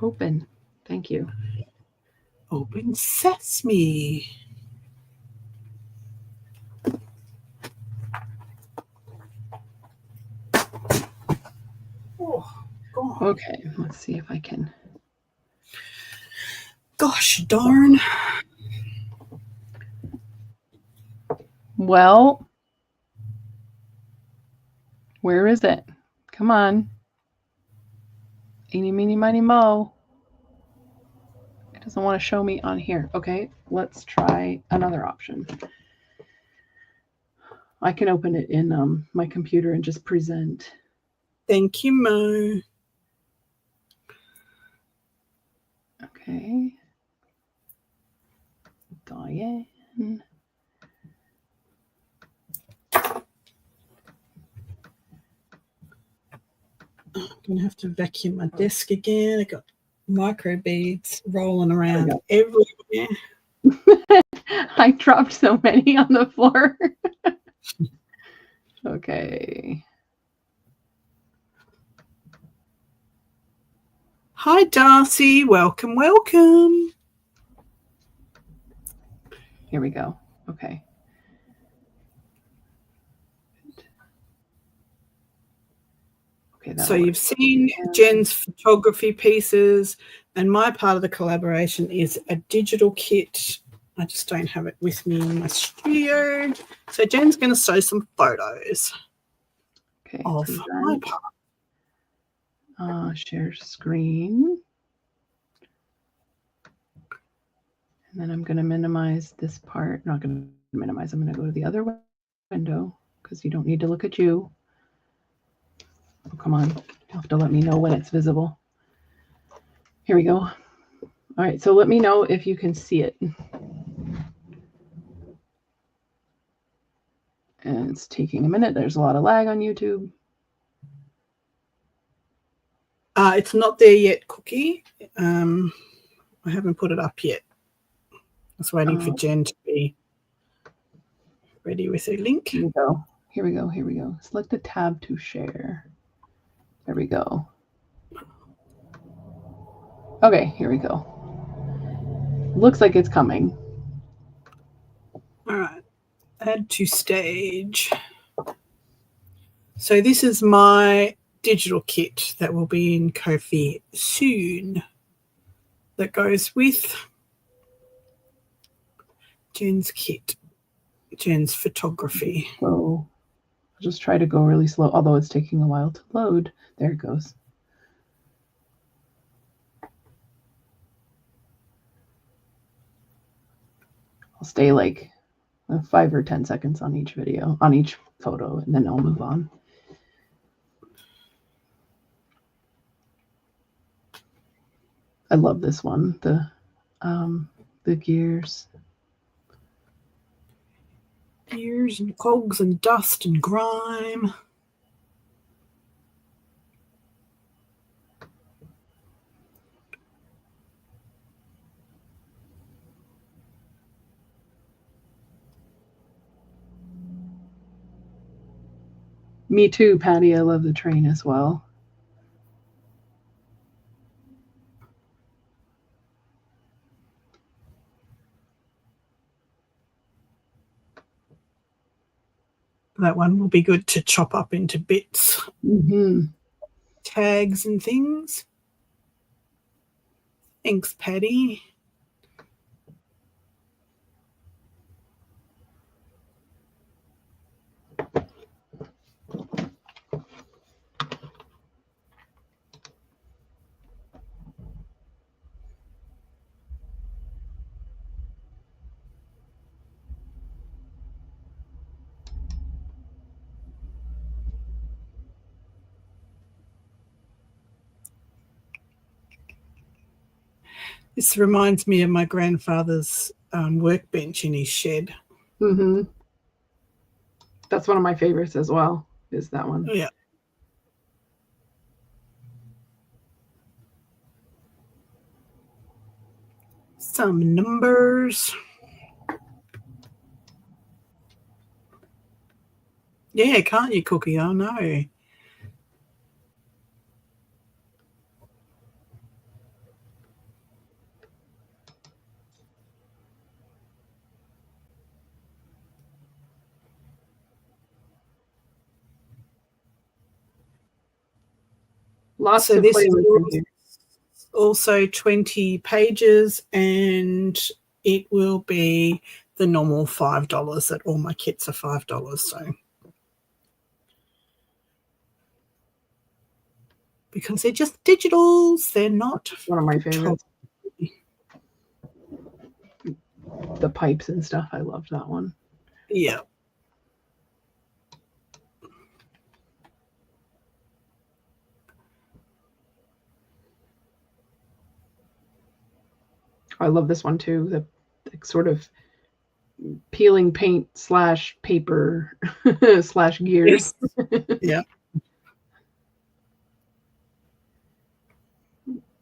Open. Thank you. Open sesame. Oh, God. Okay, let's see if I can. Gosh darn. Well, where is it? Come on. Eeny, meeny, miny, mo. It doesn't want to show me on here. Okay, let's try another option. I can open it in my computer and just present. Thank you, Mo. Okay. Diane. I'm going to have to vacuum my desk again. I got microbeads rolling around everywhere. I dropped so many on the floor. Okay. Hi, Darcy. Welcome, welcome. Here we go. Okay. Okay, so you've seen Jen's photography pieces, and my part of the collaboration is a digital kit. I just don't have it with me in my studio. So Jen's going to show some photos of my part. Share screen. And then I'm going to minimize this part. Not going to minimize. I'm going to go to the other window because you don't need to look at you. Oh, come on. You have to let me know when it's visible. Here we go. All right. So let me know if you can see it. And it's taking a minute. There's a lot of lag on YouTube. It's not there yet, Cookie. I haven't put it up yet. I was waiting for Jen to be ready with her link. Here we go. Here we go. Here we go. Select the tab to share. There we go. Okay, here we go. Looks like it's coming. All right. Add to stage. So this is my digital kit that will be in Ko-fi soon. That goes with Jen's kit, Jen's photography. So I'll just try to go really slow, although it's taking a while to load. There it goes. I'll stay like 5 or 10 seconds on each video, on each photo, and then I'll move on. I love this one, the gears. Gears and cogs and dust and grime. Me too, Patty. I love the train as well. That one will be good to chop up into bits. Mm-hmm. Tags and things. Thanks, Patty. This reminds me of my grandfather's workbench in his shed. Mm-hmm. That's one of my favorites as well, is that one. Yeah. Some numbers. Yeah, can't you, Cookie? I know. Lots So to this play is with. Here. also 20 pages, and it will be the normal $5. That all my kits are $5. So because they're just digitals, they're not One of my favorites. The pipes and stuff. I loved that one. Yeah. I love this one too. The sort of peeling paint / paper / gears. Yes. Yeah.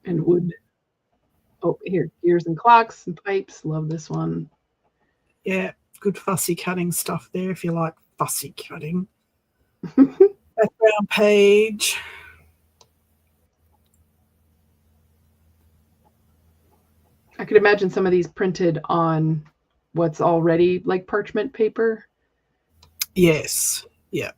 And wood. Oh, here, gears and clocks and pipes. Love this one. Yeah, good fussy cutting stuff there if you like fussy cutting. Background page. I could imagine some of these printed on what's already like parchment paper. Yes. Yeah.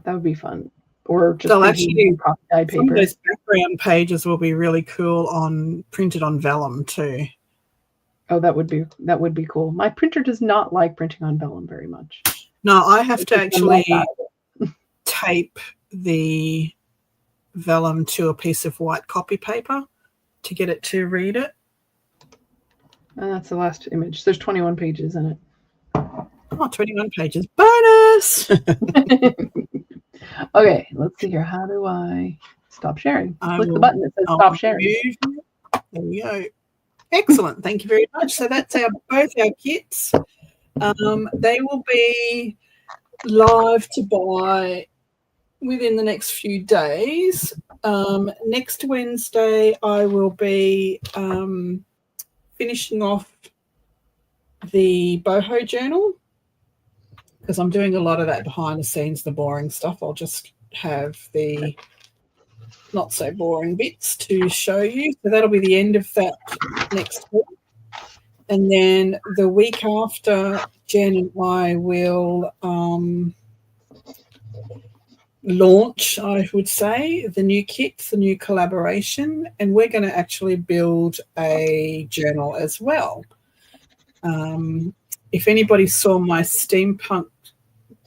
That would be fun. Or just They'll actually copy dyed some of paper. those background pages will be really cool on printed on vellum too. Oh, that would be cool. My printer does not like printing on vellum very much. No, I have to actually tape the vellum to a piece of white copy paper to get it to read it. And that's the last image. There's 21 pages in it. Oh, 21 pages. Bonus! Okay, let's see here. How do I stop sharing? Click the button that says stop sharing. There we go. Excellent. Thank you very much. So that's both our kits. They will be live to buy within the next few days. Next Wednesday, I will be finishing off the boho journal because I'm doing a lot of that behind the scenes, the boring stuff. I'll just have the not so boring bits to show you. So that'll be the end of that next week. And then the week after, Jen and I will launch, I would say, the new kits, the new collaboration, and we're going to actually build a journal as well. If anybody saw my steampunk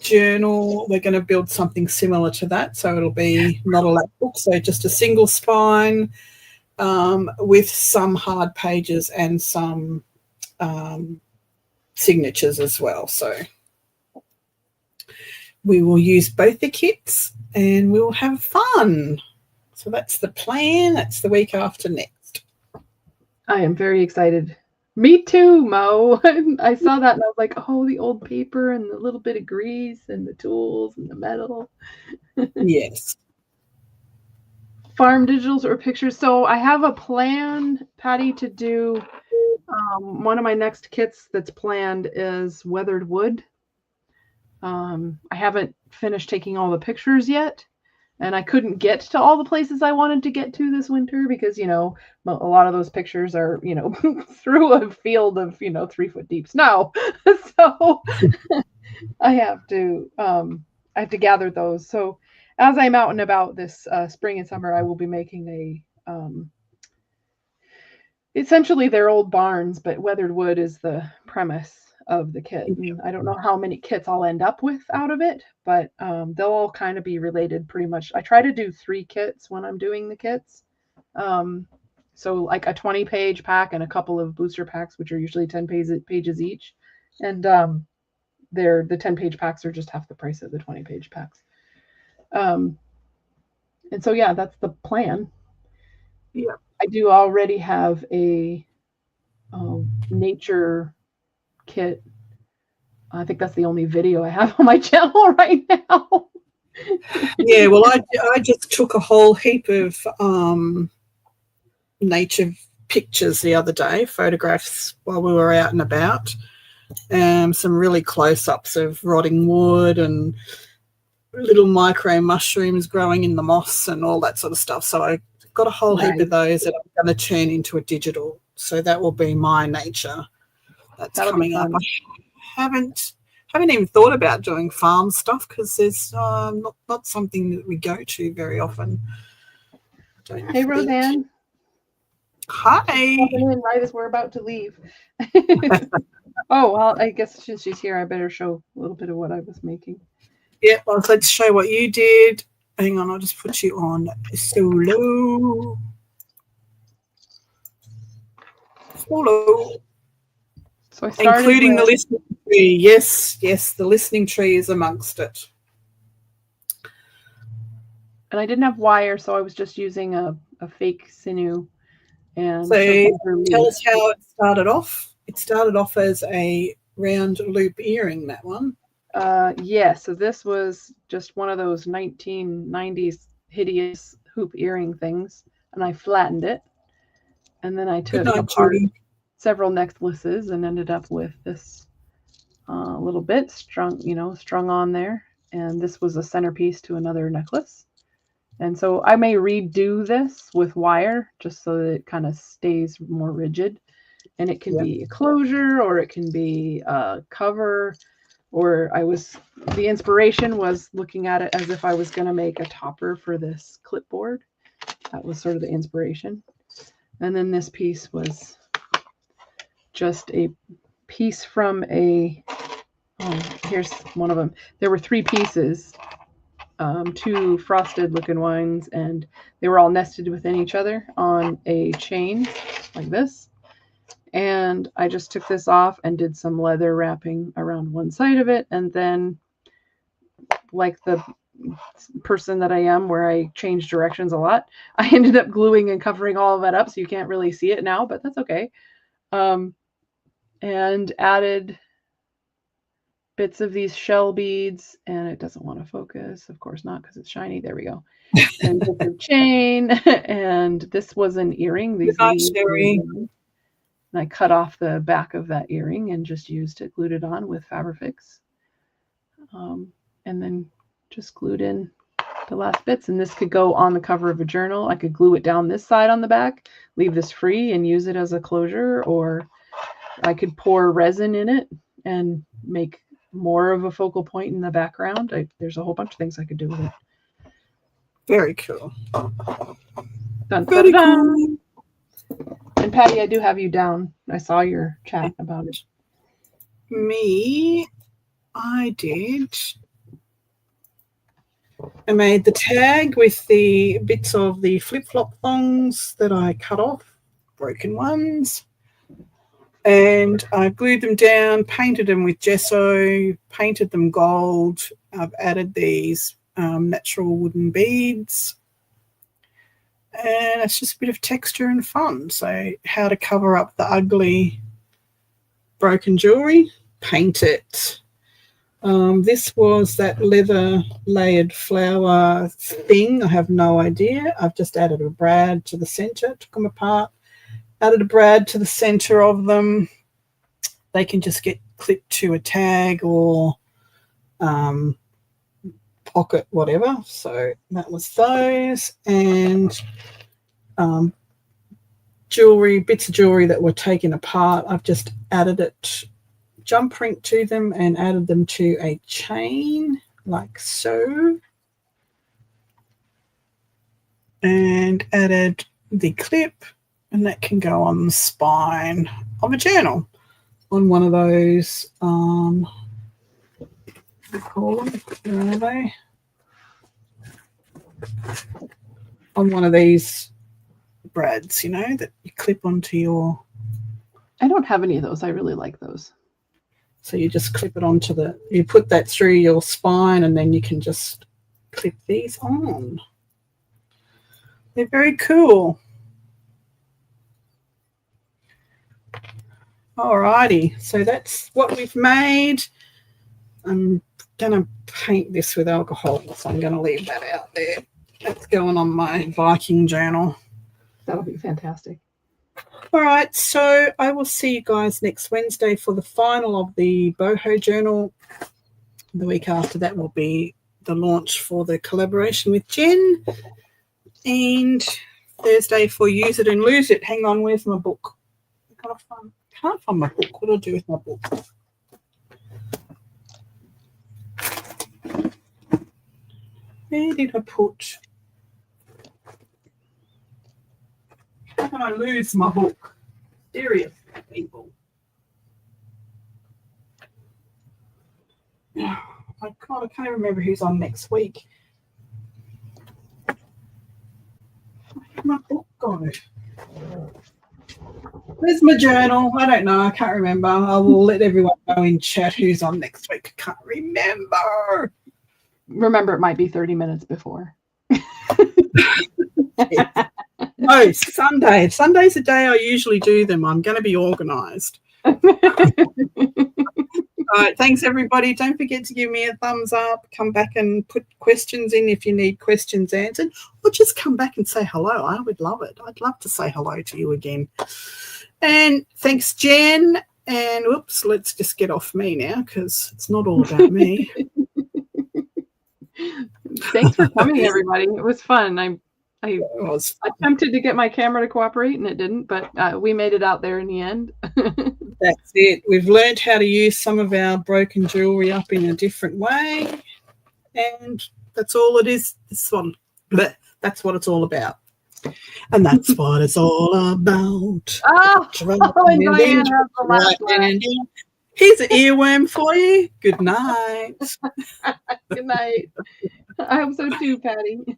journal, we're going to build something similar to that. So it'll be not a lap book, so just a single spine with some hard pages and some signatures as well. So we will use both the kits and we will have fun. So that's the plan. That's the week after next. I am very excited. Me too, Mo. I saw that and I was like, oh, the old paper and the little bit of grease and the tools and the metal. Yes. Farm digitals or pictures. So I have a plan, Patty, to do one of my next kits that's planned is weathered wood. I haven't finished taking all the pictures yet. And I couldn't get to all the places I wanted to get to this winter because, you know, a lot of those pictures are, you know, through a field of, you know, 3-foot deep snow. So I have to gather those. So as I'm out and about this spring and summer, I will be making essentially they're old barns, but weathered wood is the premise of the kit. And I don't know how many kits I'll end up with out of it, but they'll all kind of be related pretty much. I try to do 3 kits when I'm doing the kits. So like a 20-page pack and a couple of booster packs, which are usually 10 pages each. And the 10-page packs are just half the price of the 20-page packs. And so, yeah, that's the plan. Yeah. I do already have a nature kit. I think that's the only video I have on my channel right now. Yeah, well, I just took a whole heap of nature pictures the other day, photographs while we were out and about. Some really close-ups of rotting wood and little micro mushrooms growing in the moss and all that sort of stuff. So I got a whole heap of those that I'm going to turn into a digital. So that will be my nature. That'll coming up. I haven't even thought about doing farm stuff because there's not something that we go to very often. don't Hey, think. Roseanne. Hi. Popping in right as we're about to leave. Oh, well, I guess since she's here, I better show a little bit of what I was making. Yeah, well, let's show what you did. Hang on, I'll just put you on solo. Solo. So I started Including the with, listening tree. Yes, yes, the listening tree is amongst it. and I didn't have wire, so I was just using a fake sinew. And So tell us loose. how it started off. It started off as a round loop earring, that one. Yeah, so this was just one of those 1990s hideous hoop earring things, and I flattened it. And then I took Good night, apart Judy. several necklaces and ended up with this little bit strung on there. And this was a centerpiece to another necklace. And so I may redo this with wire just so that it kind of stays more rigid. And it can be a closure, or it can be a cover, or the inspiration was looking at it as if I was going to make a topper for this clipboard. That was sort of the inspiration. And then this piece was just a piece from here's one of them. There were 3 pieces, 2 frosted looking ones, and they were all nested within each other on a chain like this. And I just took this off and did some leather wrapping around one side of it. And then, like the person that I am, where I change directions a lot, I ended up gluing and covering all of that up, so you can't really see it now, but that's okay. And added bits of these shell beads, and it doesn't want to focus. Of course not, because it's shiny. There we go. And bits of chain, and this was an earring. These leaves were and I cut off the back of that earring and just glued it on with Fabrifix. And then just glued in the last bits. And this could go on the cover of a journal. I could glue it down this side on the back, leave this free and use it as a closure, or I could pour resin in it and make more of a focal point in the background. There's a whole bunch of things I could do with it. Very cool. Dun, Very cool. And Patty, I do have you down. I saw your chat about it. Me, I did. I made the tag with the bits of the flip-flop thongs that I cut off, broken ones. And I glued them down, painted them with gesso, painted them gold. I've added these natural wooden beads. And it's just a bit of texture and fun. So how to cover up the ugly broken jewellery, paint it. This was that leather layered flower thing. I have no idea. I've just added a brad to the centre, took them apart, added a brad to the centre of them. They can just get clipped to a tag or pocket, whatever. So that was those. And jewellery, bits of jewellery that were taken apart, I've just added it, jump ring to them and added them to a chain like so. And added the clip, and that can go on the spine of a journal on one of those, what do you call them? Where are they? On one of these brads, you know, that you clip onto your... I don't have any of those. I really like those. So you just clip it onto you put that through your spine, and then you can just clip these on. They're very cool. Alrighty, so that's what we've made. I'm going to paint this with alcohol, so I'm going to leave that out there. That's going on my Viking journal. That'll be fantastic. All right, so I will see you guys next Wednesday for the final of the Boho journal. The week after that will be the launch for the collaboration with Jen. And Thursday for Use It and Lose It. Hang on, where's my book? Can't find my book. What do I do with my book? Where did I put? can I lose my book? Serious people. I can't remember who's on next week. Where'd my book go? Where's my journal? I don't know. I can't remember. I will let everyone know in chat who's on next week. I can't remember. Remember, it might be 30 minutes before. Oh, Sunday. Sunday's the day I usually do them. I'm going to be organised. All right, thanks everybody. Don't forget to give me a thumbs up. Come back and put questions in if you need questions answered, or just come back and say hello. I would love it. I'd love to say hello to you again. And thanks, Jen. And whoops, let's just get off me now because it's not all about me. Thanks for coming, everybody. It was fun. I attempted to get my camera to cooperate and it didn't, but we made it out there in the end. That's it. We've learned how to use some of our broken jewelry up in a different way, and that's all it is. That's what it's all about. And that's what it's all about. And Diane has the last one. Here's an earworm for you. Good night. Good night. I hope so too, Patty.